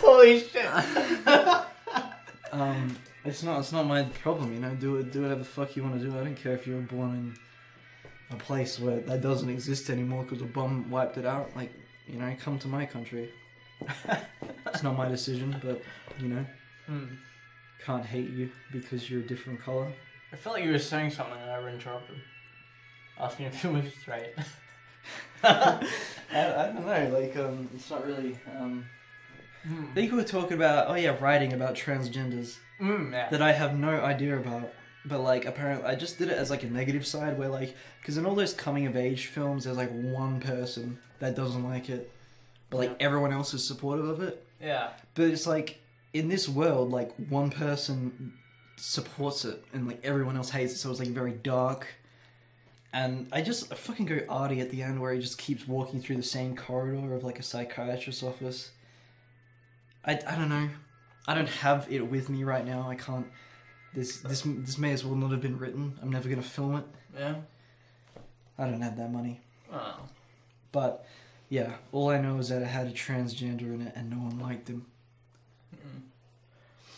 Holy shit! It's not my problem. You know, do whatever the fuck you want to do. I don't care if you were born in a place where that doesn't exist anymore because a bomb wiped it out. Like, you know, come to my country. It's not my decision, but you know, can't hate you because you're a different color. I felt like you were saying something and I interrupted. Asking if you were straight. I don't know, like, it's not really, I think we were talking about, writing about transgenders. Yeah. That I have no idea about. But, like, apparently, I just did it as, like, a negative side where, like, because in all those coming-of-age films, there's, like, one person that doesn't like it. But, like, everyone else is supportive of it. Yeah. But it's, like, in this world, like, one person supports it and, like, everyone else hates it. So it's, like, very dark. And I fucking go arty at the end where he just keeps walking through the same corridor of, like, a psychiatrist's office. I don't know. I don't have it with me right now. I can't... This may as well not have been written. I'm never going to film it. Yeah? I don't have that money. Oh. But, yeah, all I know is that it had a transgender in it and no one liked him.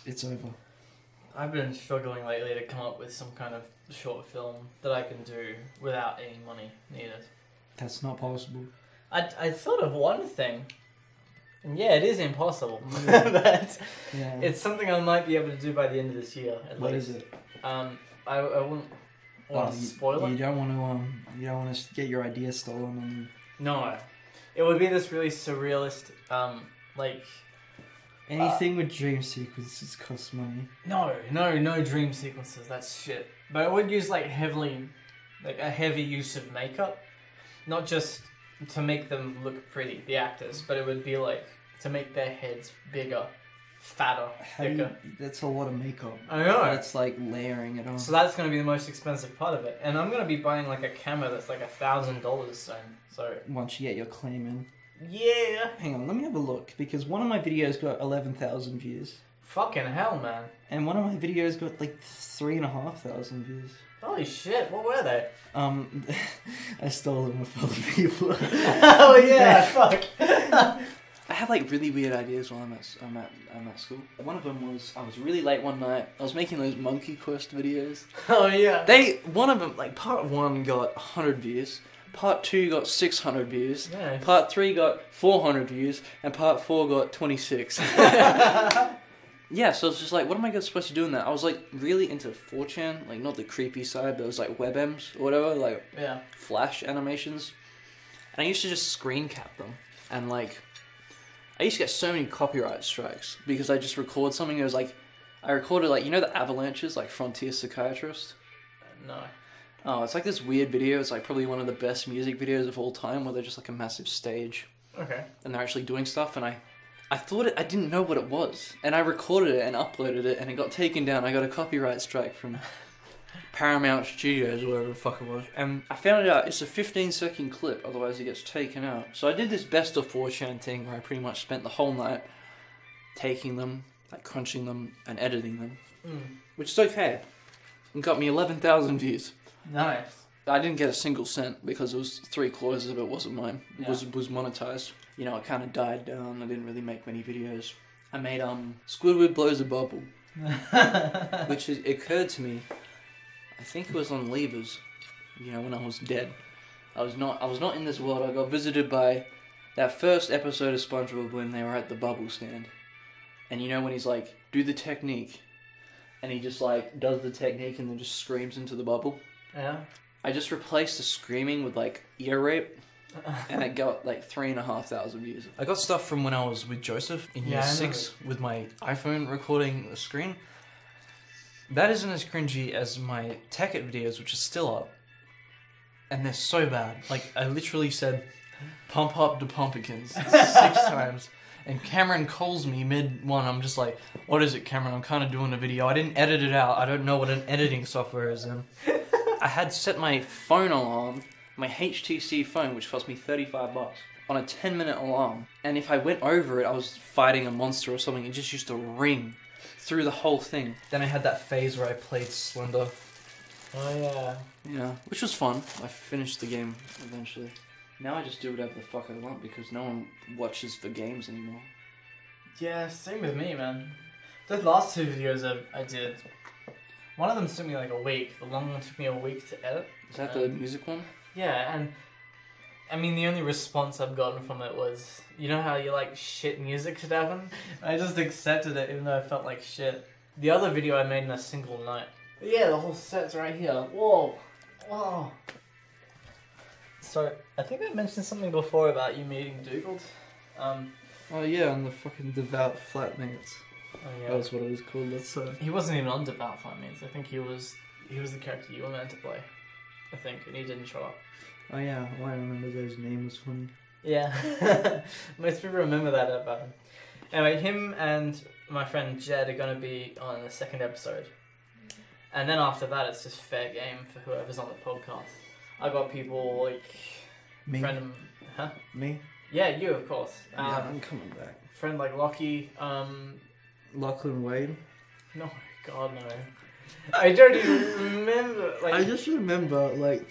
It's over. I've been struggling lately to come up with some kind of short film that I can do without any money needed. That's not possible. I thought of one thing. And yeah, it is impossible. But Yeah. it's something I might be able to do by the end of this year. What is it? I wouldn't want to spoil it. You don't want to get your idea stolen. And... No. It would be this really surrealist, like... Anything with dream sequences costs money. No dream sequences, that's shit. But it would use, like, a heavy use of makeup. Not just to make them look pretty, the actors, but it would be, like, to make their heads bigger, fatter, thicker. That's a lot of makeup. I know. That's like layering it on. So that's going to be the most expensive part of it. And I'm going to be buying, like, a camera that's, like, $1,000 soon. So... Once you get your claim in. Yeah. Hang on, let me have a look, because one of my videos got 11,000 views. Fucking hell, man. And one of my videos got like 3,500 views. Holy shit, what were they? I stole them with other people. Oh yeah, fuck. I have like really weird ideas while I'm at school. One of them was I was really late one night. I was making those Monkey Quest videos. Oh yeah. One of them, like part 1 got 100 views. Part 2 got 600 views. Nice. Part 3 got 400 views, and Part 4 got 26. Yeah, so it's just like, what am I supposed to do in that? I was like really into 4chan, like not the creepy side, but it was like WebMs or whatever, like Flash animations. And I used to just screen cap them, and like, I used to get so many copyright strikes because I just record something. It was like, I recorded like, you know the avalanches, like Frontier Psychiatrist? No. Oh, it's like this weird video. It's like probably one of the best music videos of all time where they're just like a massive stage. Okay. And they're actually doing stuff, and I thought I didn't know what it was. And I recorded it and uploaded it, and it got taken down. I got a copyright strike from Paramount Studios, or whatever the fuck it was. And I found out it's a 15-second clip, otherwise it gets taken out. So I did this best of 4chan thing where I pretty much spent the whole night taking them, like crunching them, and editing them. Which is okay. It got me 11,000 views. Nice. I didn't get a single cent because it was 3/4 of it wasn't mine. It was monetized. You know, it kind of died down. I didn't really make many videos. I made Squidward Blows a Bubble, which it occurred to me. I think it was on Levers. You know, when I was dead. I was not in this world. I got visited by that first episode of SpongeBob when they were at the bubble stand, and you know when he's like, "Do the technique," and he just like does the technique and then just screams into the bubble. Yeah. I just replaced the screaming with like ear rape, and it got like 3,500 views. I got stuff from when I was with Joseph in year 6 with my iPhone recording the screen. That isn't as cringy as my Tech It videos, which is still up. and they're so bad. Like, I literally said, pump up the pumpkins 6 times. And Cameron calls me mid-one. I'm just like, what is it, Cameron? I'm kind of doing a video. I didn't edit it out. I don't know what an editing software is in. I had set my phone alarm, my HTC phone, which cost me $35, on a 10-minute alarm. And if I went over it, I was fighting a monster or something. It just used to ring through the whole thing. Then I had that phase where I played Slender. Oh, yeah. Yeah, which was fun. I finished the game eventually. Now I just do whatever the fuck I want because no one watches the games anymore. Yeah, same with me, man. The last 2 videos I did, one of them took me like a week. The long one took me a week to edit. Is that the music one? Yeah, and I mean, the only response I've gotten from it was, you know how you like shit music, Stefan? I just accepted it even though I felt like shit. The other video I made in a single night. But yeah, the whole set's right here. Whoa. Whoa. So, I think I mentioned something before about you meeting Dougaled. Oh yeah, on the fucking Devout Flatmates. Oh yeah. That was what it was called. That's He wasn't even on Devout Flatmates. I think he was the character you were meant to play. I think, and he didn't show up. Oh yeah, well, I remember those name was funny. Yeah. Most people remember that about him. Anyway, him and my friend Jed are going to be on the 2nd episode. And then after that, it's just fair game for whoever's on the podcast. I got people like... Me? Huh? Me? Yeah, you, of course. Yeah, I'm coming back. Friend like Lockie, Lachlan Wade? No, God, no. I don't even remember. Like, I just remember, like,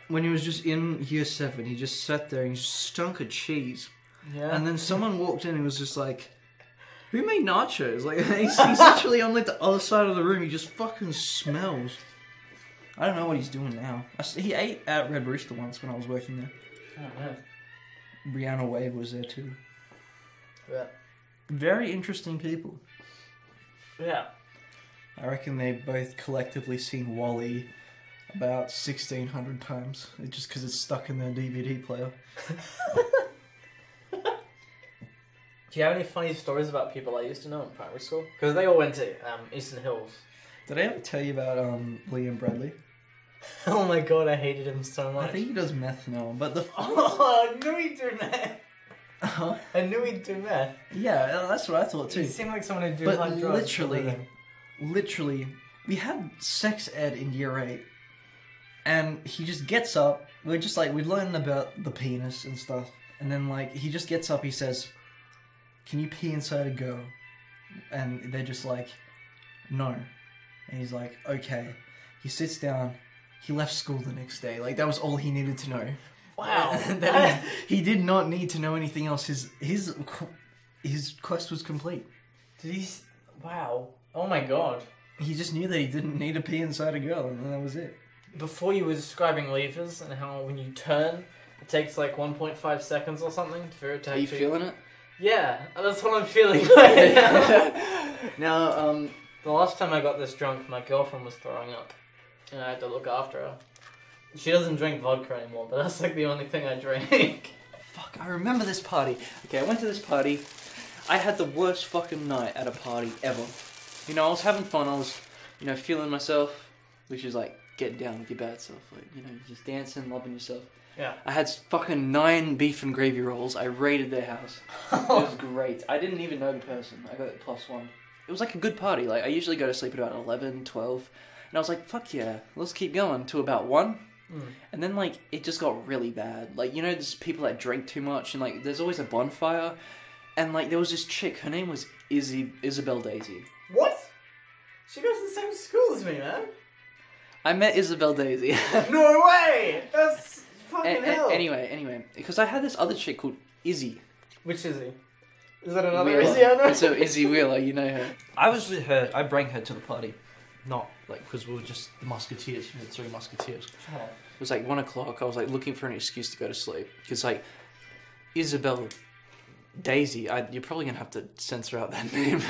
when he was just in year 7, he just sat there and he just stunk of cheese. yeah. And then someone walked in and was just like, who made nachos? Like, he's literally on like the other side of the room. He just fucking smells. I don't know what he's doing now. He ate at Red Rooster once when I was working there. I don't know. Brianna Wave was there too. Yeah. Very interesting people. Yeah. I reckon they both collectively seen Wall-E about 1,600 times, just because it's stuck in their DVD player. Do you have any funny stories about people I used to know in primary school? Because they all went to Eastern Hills. Did I ever tell you about Liam Bradley? Oh my god, I hated him so much. I think he does meth now, but the... Oh, I knew he'd do meth. Huh? I knew he'd do meth. Yeah, that's what I thought too. He seemed like someone who'd do But hard drugs. literally, we had sex ed in year 8, and he just gets up, we learn about the penis and stuff, and then like, he just gets up, he says, can you pee inside a girl? And they're just like, no. And he's like, okay. He sits down, he left school the next day, like that was all he needed to know. Wow. That he did not need to know anything else, his quest was complete. Did he... Wow. Oh my god. He just knew that he didn't need to pee inside a girl, and that was it. Before you were describing levers and how when you turn, it takes like 1.5 seconds or something for it to Are you actually... feeling it? Yeah, that's what I'm feeling right now. Now, The last time I got this drunk, my girlfriend was throwing up, and I had to look after her. She doesn't drink vodka anymore, but that's like the only thing I drink. Fuck, I remember this party. Okay, I went to this party. I had the worst fucking night at a party ever. You know, I was having fun. I was, feeling myself, which is like getting down with your bad self. Like, just dancing, loving yourself. Yeah. I had fucking 9 beef and gravy rolls. I raided their house. It was great. I didn't even know the person. I got it +1. It was like a good party. Like, I usually go to sleep at about 11, 12. And I was like, fuck yeah, let's keep going to about 1. And then, like, it just got really bad. Like, there's people that drink too much, and, like, there's always a bonfire. And, like, there was this chick, her name was Isabel Daisy. What? She goes to the same school as me, man. I met Isabel Daisy. No way! That's fucking hell. Anyway, because I had this other chick called Izzy. Which Izzy? Is that another Wheeler. Izzy I know? So Izzy Wheeler, you know her. I was with her, I brought her to the party. Not, like, because we were just the musketeers, 3 musketeers. Shut up. It was like 1 o'clock. I was like looking for an excuse to go to sleep because like Isabel Daisy. You're probably gonna have to censor out that name.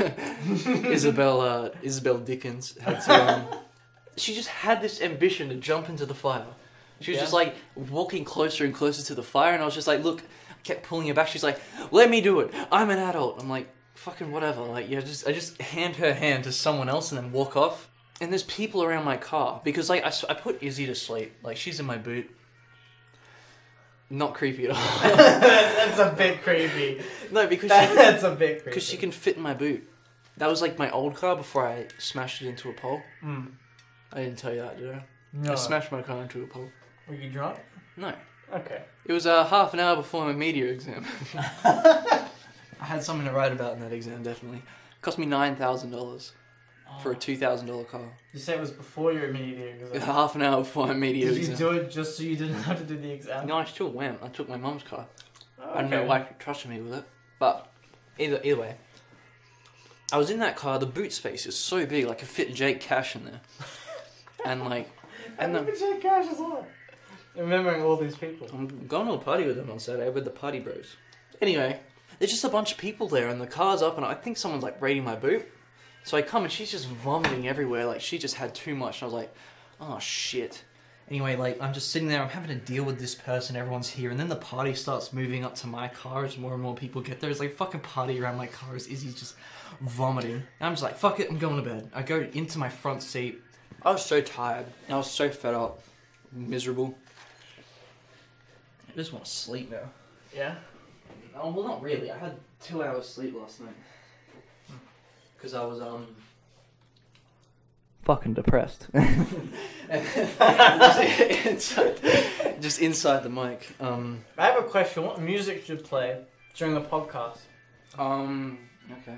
Isabel Dickens had to. She just had this ambition to jump into the fire. She was just like walking closer and closer to the fire, and I was just like, look, kept pulling her back. She's like, let me do it. I'm an adult. I'm like, fucking whatever. Like, I just hand her hand to someone else and then walk off. and there's people around my car because like I put Izzy to sleep. Like she's in my boot. Not creepy at all. That's a bit creepy. No, because that's a bit creepy. Because she can fit in my boot. That was like my old car before I smashed it into a pole. Mm. I didn't tell you that, did I? No. I smashed my car into a pole. Were you drunk? No. Okay. It was half an hour before my media exam. I had something to write about in that exam, definitely. Cost me $9,000 for a $2,000 car. You say it was before your media exam? Half an hour before my media exam. Did you do it just so you didn't have to do the exam? No, I still went. I took my mum's car. Oh, I don't know why she trusted me with it. But either way. I was in that car, the boot space is so big, like I could fit Jake Cash in there. And like... And look at Jake Cash as well. Remembering all these people. I'm going to a party with them on Saturday with the party bros. Anyway, there's just a bunch of people there and the car's up and I think someone's like raiding my boot. So I come and she's just vomiting everywhere, like she just had too much. And I was like, oh shit. Anyway, like, I'm just sitting there, I'm having to deal with this person, everyone's here, and then the party starts moving up to my car as more and more people get there. It's like fucking party around my car as Izzy's just vomiting. And I'm just like, fuck it, I'm going to bed. I go into my front seat. I was so tired. I was so fed up. Miserable. I just want to sleep now. Yeah? Oh, well, not really. I had 2 hours sleep last night. Because I was, fucking depressed. just inside the mic. I have a question. What music should play during the podcast? Okay.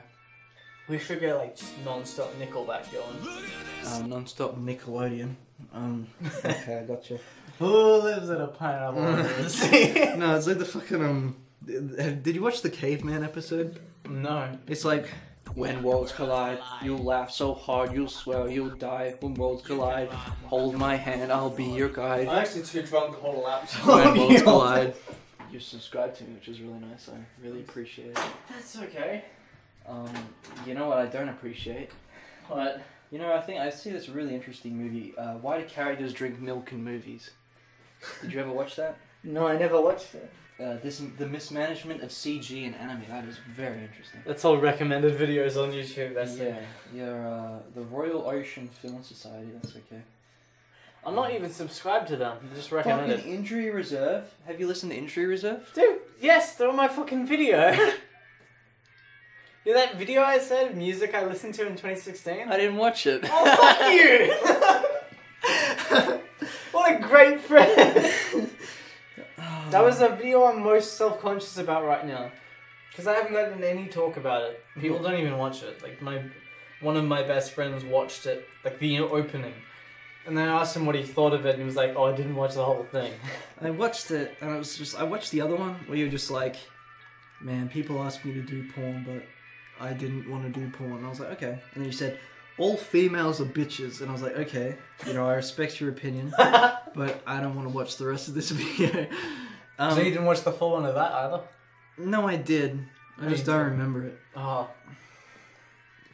We should get like just non-stop Nickelback going. Non-stop Nickelodeon. Okay, I gotcha. Who lives in a pineapple under the sea? No, it's like the fucking, did you watch the Caveman episode? No. It's like... When worlds collide, you'll laugh so hard, you'll swear you'll die. When worlds collide, hold my hand, I'll be your guide. I'm actually too drunk to hold a laptop. When worlds collide. You subscribed to me, which is really nice. I really appreciate it. That's okay. You know what I don't appreciate? What? You know, I see this really interesting movie. Why do characters drink milk in movies? Did you ever watch that? No, I never watched it. The mismanagement of CG and anime. That is very interesting. That's all recommended videos on YouTube. That's it. The Royal Ocean Film Society. That's okay. I'm not even subscribed to them. I'm just recommended. Fucking Injury Reserve. Have you listened to Injury Reserve? Dude, yes, they're on my fucking video. You know that video I said, music I listened to in 2016? I didn't watch it. Oh, fuck you! What a great friend! That was a video I'm most self-conscious about right now. Because I haven't gotten any talk about it. People don't even watch it. Like, one of my best friends watched it, like the opening. And then I asked him what he thought of it, and he was like, oh, I didn't watch the whole thing. I watched it, and I watched the other one, where you're just like, man, people ask me to do porn, but I didn't want to do porn. And I was like, okay. And then you said, all females are bitches. And I was like, okay, you know, I respect your opinion, but I don't want to watch the rest of this video. So you didn't watch the full one of that either? No, I did. I just don't remember it. Oh.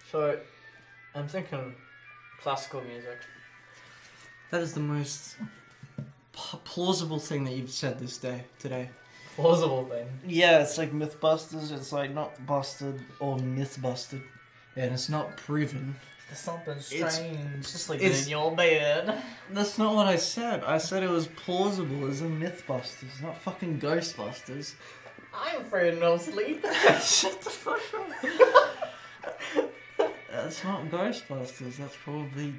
So, I'm thinking classical music. That is the most plausible thing that you've said today. Plausible thing. Yeah, it's like Mythbusters. It's like not busted or myth-busted. And it's not proven. There's something strange. Just like it's- in your bed. That's not what I said. I said it was plausible as in Mythbusters, not fucking Ghostbusters. I'm afraid of no sleep. Shut the fuck up. That's not Ghostbusters. That's probably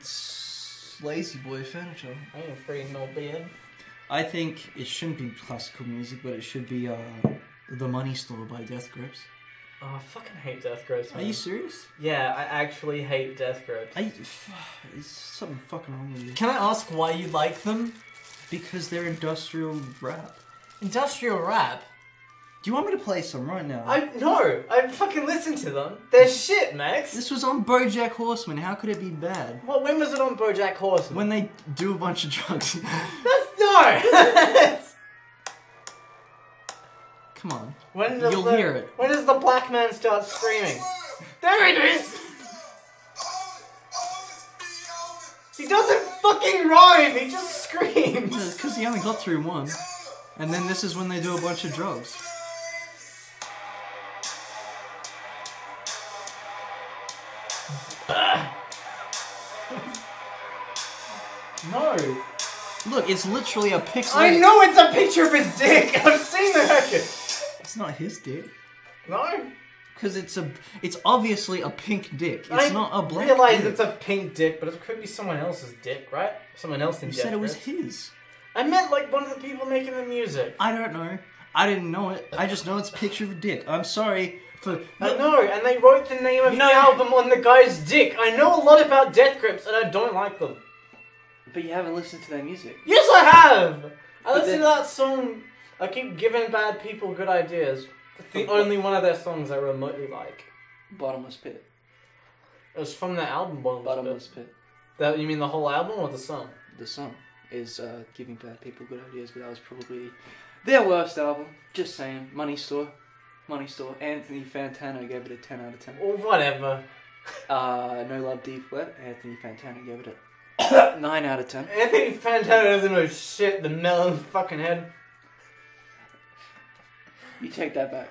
Lazy Boy Furniture. I'm afraid of no bed. I think it shouldn't be classical music, but it should be The Money Store by Death Grips. Oh, I fucking hate Death Grips, man. Are you serious? Yeah, I actually hate Death Grips. Is something fucking wrong with you? Can I ask why you like them? Because they're industrial rap. Industrial rap? Do you want me to play some right now? No, I fucking listened to them. They're shit, Max. This was on BoJack Horseman. How could it be bad? When was it on BoJack Horseman? When they do a bunch of drugs. No! Come on. You'll hear it. When does the black man start screaming? There it is! He doesn't fucking rhyme, he just screams! Because he only got through one. And then this is when they do a bunch of drugs. No. Look, it's literally a pixel. I know it's a picture of his dick. I've seen the record. It's not his dick. No. Because it's obviously a pink dick. It's I not a black realize dick. it's a pink dick, but it could be someone else's dick, right? Someone else in You Death said it was Grips. his. I meant like one of the people making the music. I don't know. I didn't know it. I just know it's a picture of a dick. I'm sorry for... I know, and they wrote the name of You the know- album on the guy's dick. I know a lot about Death Grips, and I don't like them. But you haven't listened to their music. Yes, I have! I But listened then- to that song. I keep giving bad people good ideas. It's the only one of their songs I remotely like. Bottomless Pit. It was from their album, Bottomless Pit. That, you mean the whole album or the song? The song is giving bad people good ideas, but that was probably their worst album. Just saying. Money Store. Anthony Fantano gave it a 10 out of 10. Or whatever. No Love Deep Wet. Anthony Fantano gave it a 9 out of 10. Anthony Fantano doesn't know shit, the melon fucking head. You take that back.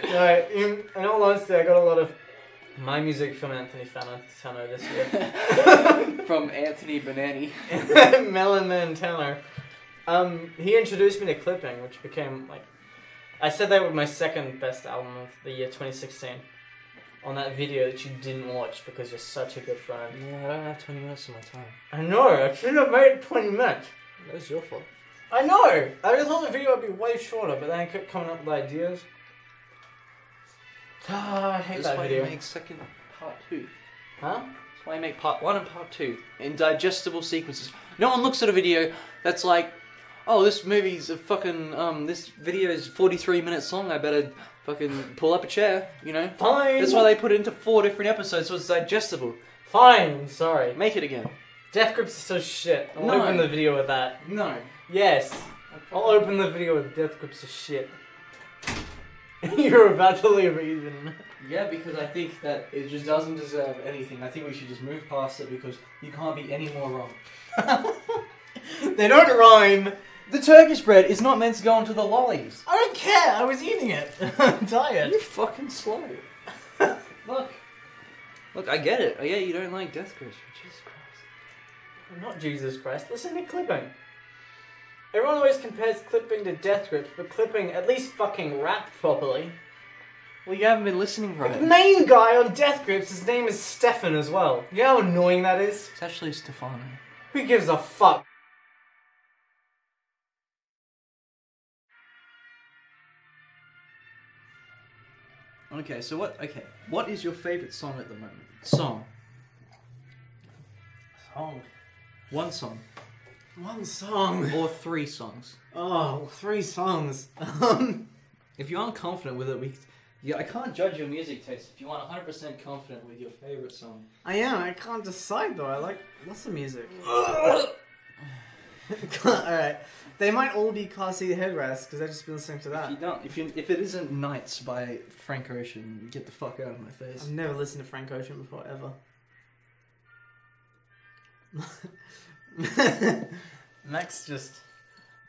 No, in all honesty, I got a lot of my music from Anthony Fantano this year. From Anthony Banani. Melon Man Tanner. He introduced me to clipping, which became like... I said that was my second best album of the year 2016. On that video that you didn't watch because you're such a good friend. Yeah, I don't have 20 minutes of my time. I know, I should have made it 20 minutes. That was your fault. I know! I just thought the video would be way shorter, but then I kept coming up with ideas. Ah, I hate That's that why video. you make second part 2. Huh? That's why you make part 1 and part 2 in digestible sequences. No one looks at a video that's like, oh, this movie's a fucking, this video is 43 minutes long, I better fucking pull up a chair, you know? Fine! That's why they put it into 4 different episodes, so it's digestible. Fine, I'm sorry. Make it again. Death Grips is so shit. I'll No. open the video with that. No. Yes. I'll open the video with Death Grips is shit. You're about to leave it even. Yeah, because I think that it just doesn't deserve anything. I think we should just move past it because you can't be any more wrong. They don't rhyme. The Turkish bread is not meant to go onto the lollies. I don't care. I was eating it. I'm tired. You're fucking slow. Look, I get it. Yeah, you don't like Death Grips, but Jesus Christ. Not Jesus Christ. Listen to clipping. Everyone always compares clipping to Death Grips, but clipping at least fucking rapped properly. Well, you haven't been listening The right. main guy on Death Grips, his name is Stefan as well. You know how annoying that is? It's actually Stefano. Who gives a fuck? Okay, so what is your favourite song at the moment? Song. Song. One song. One song. Or 3 songs. Oh, 3 songs. If you aren't confident with it, I can't judge your music taste. If you aren't 100% confident with your favourite song. I am. I can't decide though. I like lots of music. Alright. They might all be Car Seat Headrests because I've just been listening to If that. you don't, if it isn't Nights by Frank Ocean, get the fuck out of my face. I've never listened to Frank Ocean before, ever. Max just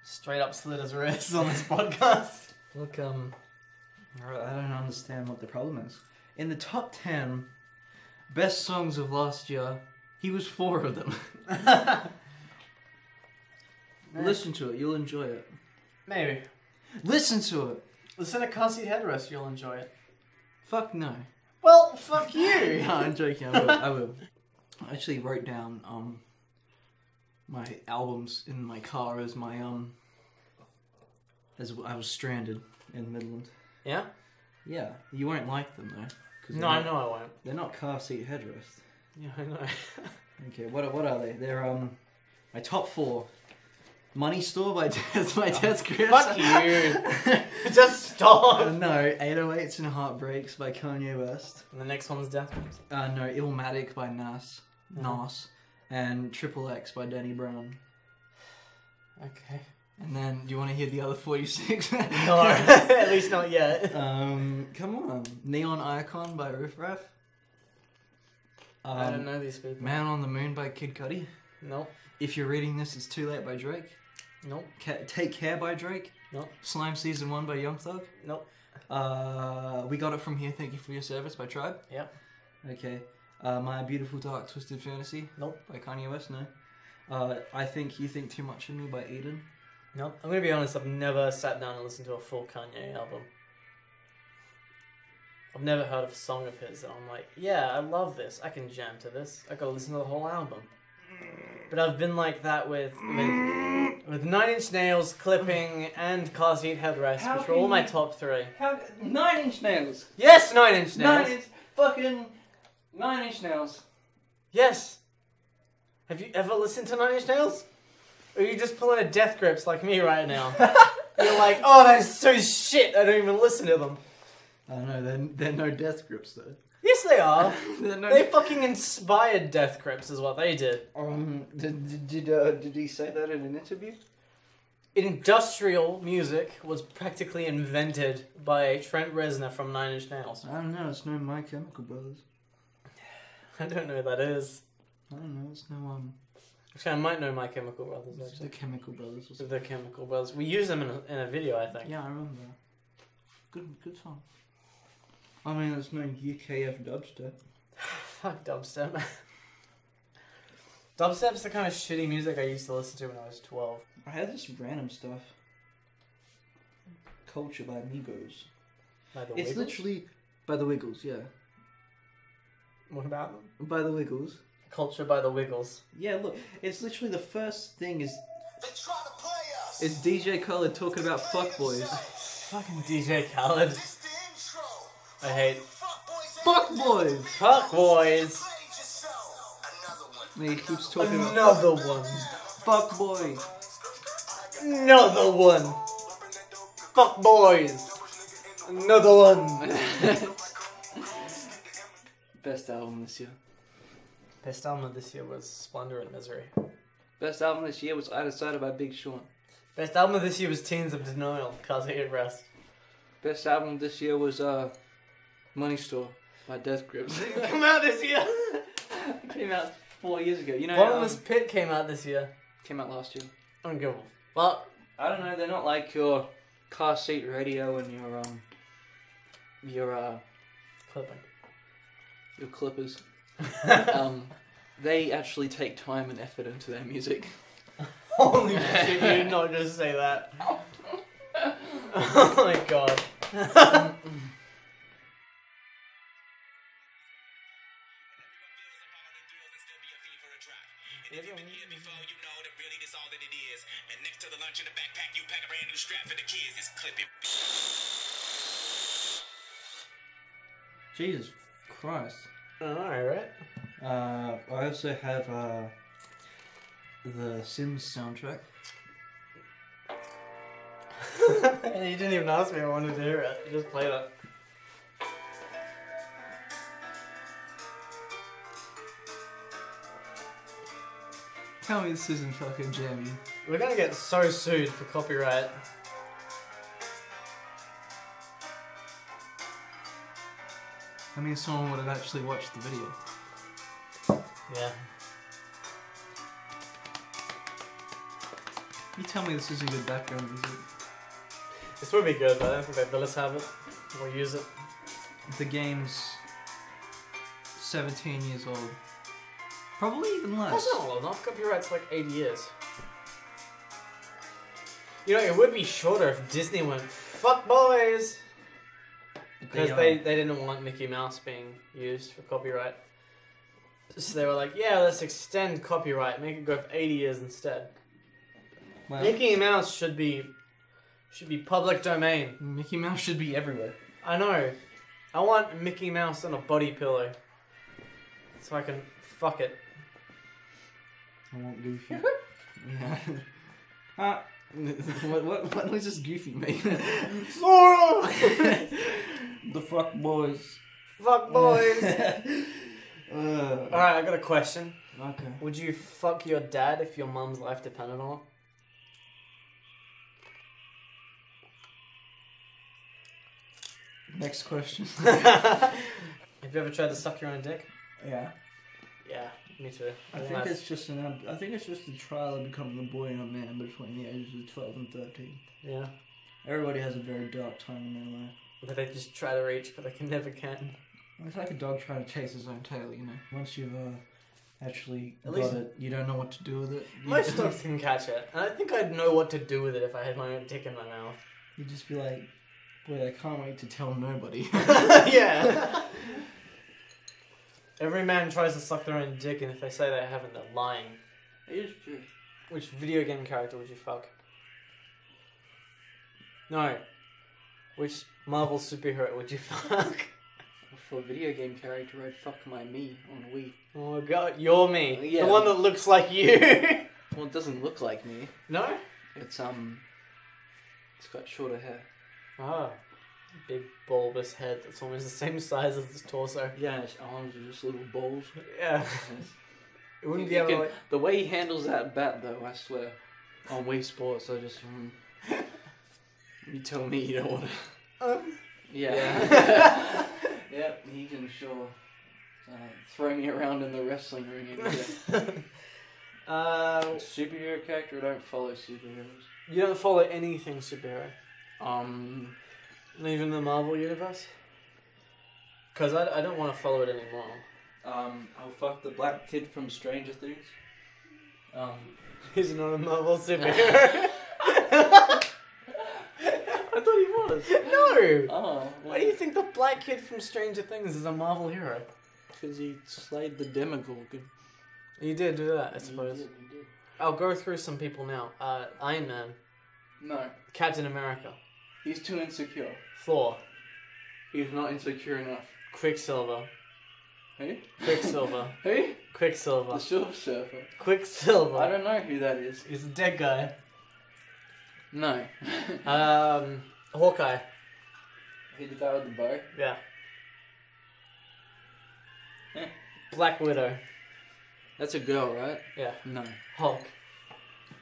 straight up slid his wrists on this podcast. Look, I don't understand what the problem is. In the top 10 best songs of last year, he was 4 of them. Listen to it, you'll enjoy it. Maybe. Listen to it. Listen to Car Seat Headrest, you'll enjoy it. Fuck no. Well, fuck you! No, I'm joking. I will. I actually wrote down my albums in my car as my as I was stranded in Midland. Yeah? Yeah, you won't like them though. 'Cause No, I know I won't. they're not car seat headrest. Yeah, I know. Okay, what are they? They're my top 4. Money Store by Death Grips. Fuck you! Just stop! No, 808s and Heartbreaks by Kanye West. And the next one's Death Grips. No, Illmatic by Nas, and Triple X by Danny Brown. Okay. And then, do you want to hear the other 46? No, at least not yet. Come on. Neon Icon by Riff Raff. I don't know these people. Man on the Moon by Kid Cudi. Nope. If You're Reading This, It's Too Late by Drake. Nope. Take Care by Drake. Nope. Slime Season 1 by Young Thug. Nope. We Got It From Here, Thank You For Your Service by Tribe. Yep. Okay. My Beautiful Dark Twisted Fantasy. Nope. By Kanye West, no. I Think You Think Too Much of Me by Eden. No, I'm gonna be honest. I've never sat down and listened to a full Kanye album. I've never heard of a song of his that I'm like, yeah, I love this. I can jam to this. I gotta listen to the whole album. But I've been like that with 9 Inch Nails, Clipping, and Car Seat Headrest, which were all my top 3. 9 Inch Nails. Yes, 9 Inch Nails. 9 Inch Nails. Yes. Have you ever listened to 9 Inch Nails? Or are you just pulling a Death Grips like me right now? You're like, oh, that's so shit. I don't even listen to them. I don't know. They're no Death Grips though. Yes, they are. No... They fucking inspired Death Grips, is what they did. Did he say that in an interview? Industrial music was practically invented by Trent Reznor from 9 Inch Nails. I don't know. It's no My Chemical Brothers. I don't know who that is. I don't know. It's no Actually, I might know My Chemical Brothers. It's the Chemical Brothers. Or The Chemical Brothers. We used them in a video, I think. Yeah, I remember. Good song. I mean, it's no UKF dubstep. Fuck dubstep. Dubstep's the kind of shitty music I used to listen to when I was 12. I had this random stuff. Culture by Migos. By the It's Wiggles? literally by the Wiggles, yeah. What about them? By the Wiggles. Culture by the Wiggles. Yeah, look, it's literally the first thing is DJ Khaled talking about fuckboys. Fucking DJ Khaled. I hate Fuckboys! Fuckboys. And he keeps talking about Another one. fuckboy. Another one. Fuckboys. Another one. Best album this year. Best album of this year was Splendor and Misery. Best album this year was I Decided by Big Sean. Best album of this year was Teens of Denial, Car Seat Headrest. Best album this year was Money Store by Death Grips. Come out this year. It came out 4 years ago. You know, Bottomless Pit came out this year. came out last year. I don't give a fuck. I don't know. They're not like your car seat radio and your Clipping. Clippers. They actually take time and effort into their music. Holy shit, you did not just say that. Oh my god. If you've been here before, you know that really this all that it is. And next to the lunch in the backpack, you pack a brand new strap for the kids. It's clipping. Jesus Christ. Alright. I also have the Sims soundtrack. You didn't even ask me if I wanted to hear it. You just played it. Tell me this isn't fucking jammy. We're gonna get so sued for copyright. I mean, someone would have actually watched the video. Yeah. You tell me this isn't good background music. This would be good, but I don't think they'd let us have it. We'll use it. The game's 17 years old. Probably even less. That's not long enough. Copyright's like 8 years. You know, it would be shorter if Disney went, fuck boys! Because they didn't want Mickey Mouse being used for copyright. So they were like, yeah, let's extend copyright, make it go for 80 years instead. Well, Mickey Mouse should be public domain. Mickey Mouse should be everywhere. I know. I want Mickey Mouse on a body pillow. So I can fuck it. I want Goofy. Yeah. What noise does Goofy make? The fuck boys. Fuck boys! Alright, I got a question. Okay. Would you fuck your dad if your mum's life depended on Next question. it? Have you ever tried to suck your own dick? Yeah. Yeah, me too. I think it's just a trial of becoming a boy and a man between the ages of 12 and 13. Yeah. Everybody has a very dark time in their life. But they just try to reach, but they can never can. It's like a dog trying to chase his own tail, you know. Once you've actually At got least- it. You don't know what to do with it. Most dogs can catch it, and I think I'd know what to do with it if I had my own dick in my mouth. You'd just be like, boy, I can't wait to tell nobody. Yeah. Every man tries to suck their own dick, and if they say they haven't, they're lying. It is true. Which video game character would you fuck? No. Which Marvel superhero would you fuck? For a video game character, I'd fuck my me on Wii. Oh my god, you're me. Yeah. The one that looks like you. Well, it doesn't look like me. No? It's got shorter hair. Oh. Big bulbous head that's almost the same size as his torso. Yeah, his arms are just little balls. Yeah. It wouldn't be You able to can- like... The way he handles that bat, though, I swear, on Wii Sports, I just. You tell me you don't want to. Yeah. Yep, he can sure throw me around in the wrestling ring. Superhero character, I don't follow superheroes. You don't follow anything superhero? Not even the Marvel universe? Because I don't want to follow it anymore. I'll fuck the black kid from Stranger Things. He's not a Marvel superhero. I thought he was. No! Oh, Why do you think the black kid from Stranger Things is a Marvel hero? Because he slayed the Demogorgon. You did do that, I suppose. He did. I'll go through some people now. Iron Man, No, Captain America, he's too insecure. Thor, He's not insecure enough. Quicksilver, Who? Quicksilver, Who? Quicksilver, The Silver Surfer. Quicksilver. I don't know who that is. He's a dead guy. No. Hawkeye. He the guy with the bow? Yeah. Yeah. Black Widow. That's a girl, right? Yeah. No. Hulk.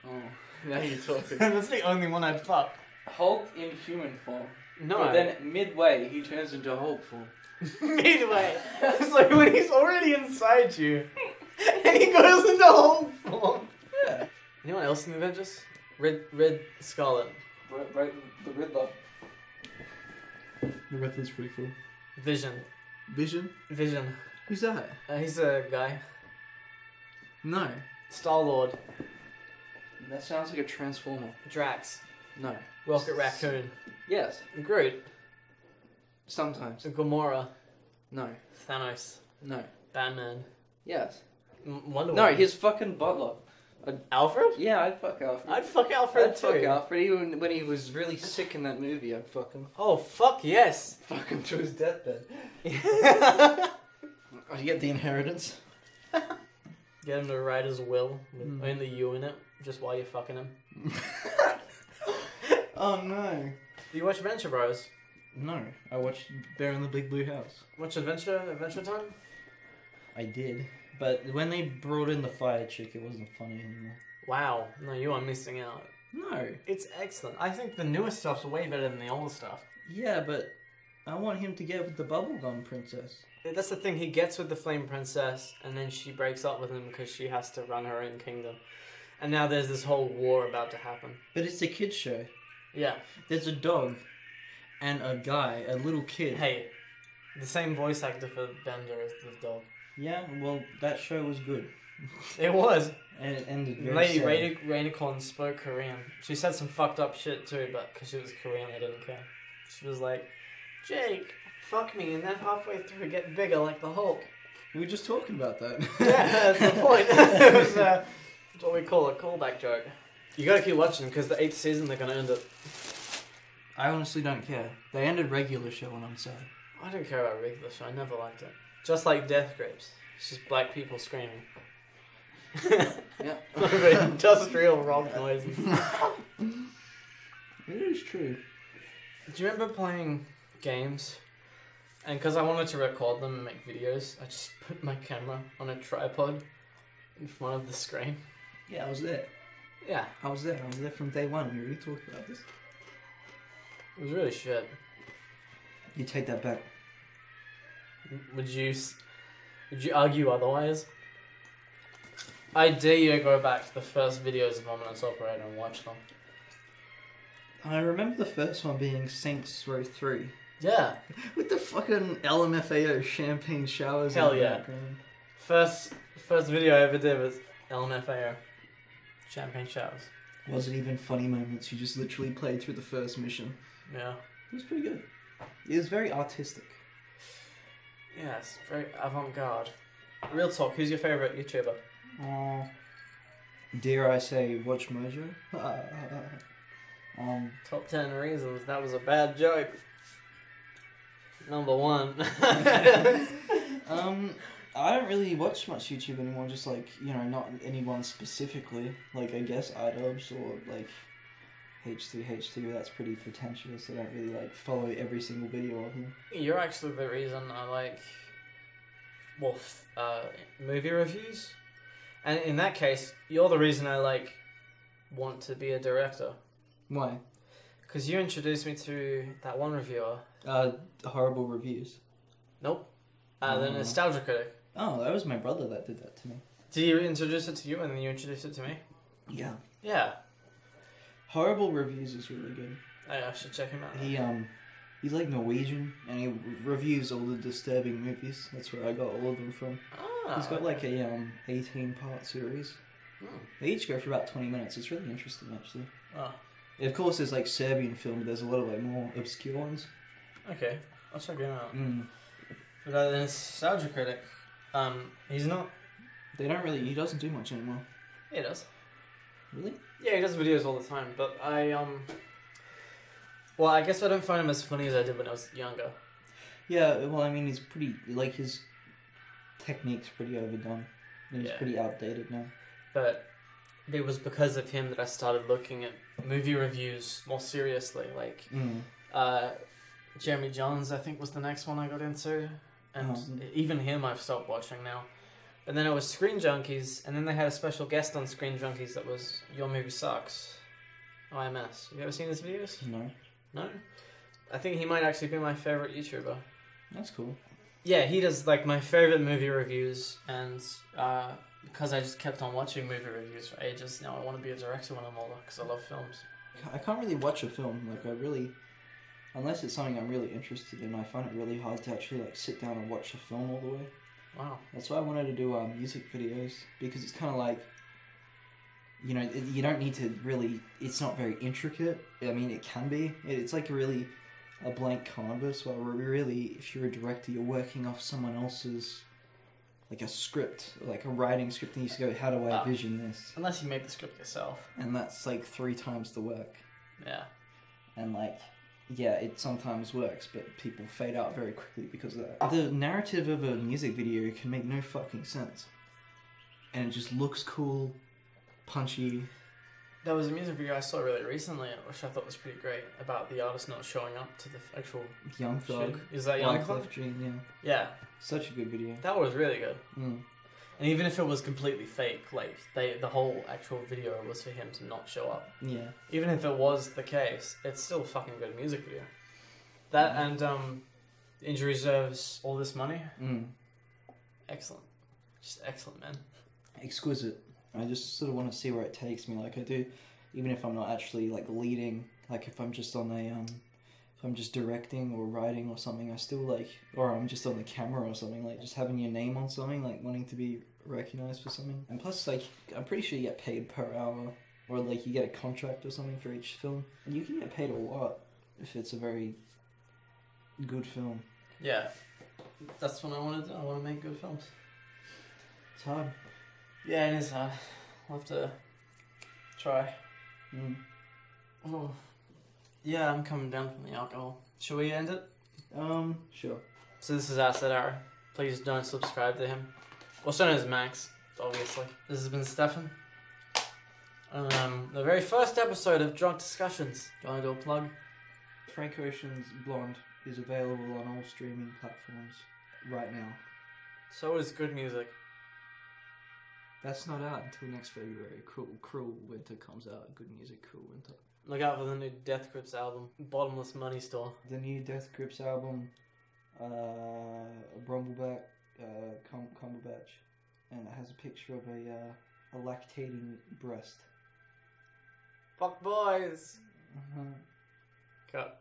Oh, now you're talking. That's the only one I'd fuck. Hulk in human form. No. But then midway, he turns into Hulk form. Midway. It's like when he's already inside you, and he goes into Hulk form. Yeah. Anyone else in the Avengers? Red Scarlet. Right, the Riddler. The Riddler's pretty cool. Vision. Vision? Vision. Who's that? He's a guy. No. Star-Lord. That sounds like a Transformer. Drax. No. Rocket Raccoon. Yes. Groot. Sometimes. Gamora. No. Thanos. No. Batman. Yes. Wonder No, Woman. his fucking butler. Alfred? Yeah, I'd fuck Alfred. I'd fuck Alfred I'd too. fuck Alfred. Even when he was really sick in that movie, I'd fuck him. Oh, fuck yes. Fuck him to his deathbed. Oh, you get the inheritance? Get him to write his will with only you in it, just while you're fucking him. Oh no. Do you watch Adventure Bros? No. I watched Bear in the Big Blue House. Watch Adventure Time? I did. But when they brought in the fire chick, it wasn't funny anymore. Wow, no, you are missing out. No. It's excellent. I think the newest stuff's way better than the older stuff. Yeah, but I want him to get with the bubblegum princess. That's the thing, he gets with the Flame Princess, and then she breaks up with him because she has to run her own kingdom. And now there's this whole war about to happen. But it's a kid's show. Yeah. There's a dog and a guy, a little kid. Hey, the same voice actor for Bender as the dog. Yeah, well, that show was good. It was. And it ended very Lady sad. Rainicorn spoke Korean. She said some fucked up shit too, but because she was Korean, I didn't care. She was like, Jake, fuck me, and then halfway through get bigger like the Hulk. We were just talking about that. Yeah, that's the point. It was, that's what we call a callback joke. You gotta keep watching because the 8th season they're gonna end it. I honestly don't care. They ended regular show and I'm sad. I don't care about regular show. I never liked it. Just like Death Grips. It's just black people screaming. Yeah. Industrial rock noises. It is true. Do you remember playing games? And because I wanted to record them and make videos, I just put my camera on a tripod in front of the screen. Yeah, I was there. Yeah, I was there from day one. We already talked about this. it was really shit. You take that back. Would you argue otherwise? I dare you to go back to the first videos of Ominous Operator and watch them. I remember the first one being Saints Row 3. Yeah. With the fucking LMFAO champagne showers Hell in the yeah. background. First The first video I ever did was LMFAO. Champagne showers. Wasn't even funny moments. You just literally played through the first mission. Yeah. It was pretty good. It was very artistic. Yes, very avant-garde. Real talk, who's your favourite YouTuber? Dare I say, Watch Mojo? Top 10 reasons that was a bad joke. Number 1. I don't really watch much YouTube anymore, just like, you know, not anyone specifically. Like, I guess iDubbbz or like H3H2, but that's pretty pretentious. I don't really like follow every single video of them. You're actually the reason I like, well, movie reviews. And in that case, you're the reason I like want to be a director. Why? Because you introduced me to that one reviewer. Horrible reviews. Nope. The Nostalgia Critic. Oh, that was my brother that did that to me. Did he introduce it to you and then you introduced it to me? Yeah. Yeah. Horrible Reviews is really good. I should check him out. He's like Norwegian and he reviews all the disturbing movies. That's where I got all of them from. He's got like a 18-part series. They each go for about 20 minutes. It's really interesting, actually. Of course, there's like Serbian film, but there's a lot of like more obscure ones. Okay, I'll check him out. But the Nostalgia Critic, he's not. They don't really. He doesn't do much anymore. Yeah, he does. Really? Yeah, he does videos all the time. But well, I guess I don't find him as funny as I did when I was younger. Yeah, well, I mean, he's pretty. Like his technique's pretty overdone. And he's pretty outdated now. But it was because of him that I started looking at movie reviews more seriously. Like, Jeremy Johns, I think, was the next one I got into. And even him I've stopped watching now. And then it was Screen Junkies, and then they had a special guest on Screen Junkies that was Your Movie Sucks. OMS. Have you ever seen his videos? No. No? I think he might actually be my favourite YouTuber. That's cool. Yeah, he does like my favourite movie reviews, and because I just kept on watching movie reviews for ages, now I want to be a director when I'm older, because I love films. I can't really watch a film, like I really, unless it's something I'm really interested in, I find it really hard to actually like sit down and watch a film all the way. Wow. That's why I wanted to do music videos, because it's kind of like, you know, you don't need to really, it's not very intricate. I mean, it can be. It's like really a blank canvas, where really, if you're a director, you're working off someone else's, like a script, like a writing script, and you just go, how do I envision this? Unless you make the script yourself. And that's like 3 times the work. Yeah. And like, yeah, it sometimes works, but people fade out very quickly because of that. The narrative of a music video can make no fucking sense. And it just looks cool, punchy. There was a music video I saw really recently, which I thought was pretty great, about the artist not showing up to the actual Young Thug. shit. Is that Young Thug? Wyclef Jean, yeah. Yeah. Such a good video. That was really good. Mm. And even if it was completely fake, like, the whole actual video was for him to not show up. Yeah. Even if it was the case, it's still a fucking good music video. That and Injury Deserves All This Money. Mm. Excellent. Just excellent, man. Exquisite. I just sort of want to see where it takes me, like I do, even if I'm not actually like leading, like if I'm just on a, if I'm just directing or writing or something, I still like, or I'm just on the camera or something, like just having your name on something, like wanting to be recognized for something. And plus, like, I'm pretty sure you get paid per hour, or like you get a contract or something for each film, and you can get paid a lot if it's a very good film. Yeah. That's what I want to do. I want to make good films. It's hard. Yeah, it is hard. I'll have to try. Mm. Oh. Yeah, I'm coming down from the alcohol. Shall we end it? Sure. So this is Asset Hour. Please don't subscribe to him. Also known as Max, obviously. This has been Stefan. The very first episode of Drunk Discussions. Do you want to do a plug? Frank Ocean's Blonde is available on all streaming platforms right now. So is Good Music. That's not out until next February. Cruel Winter comes out. Good Music, Cruel Winter. Look out for the new Death Grips album, Bottomless Money Store. The new Death Grips album, Brumbleback, Cumberbatch, and it has a picture of a lactating breast. Fuckbois! Uh-huh. Cut.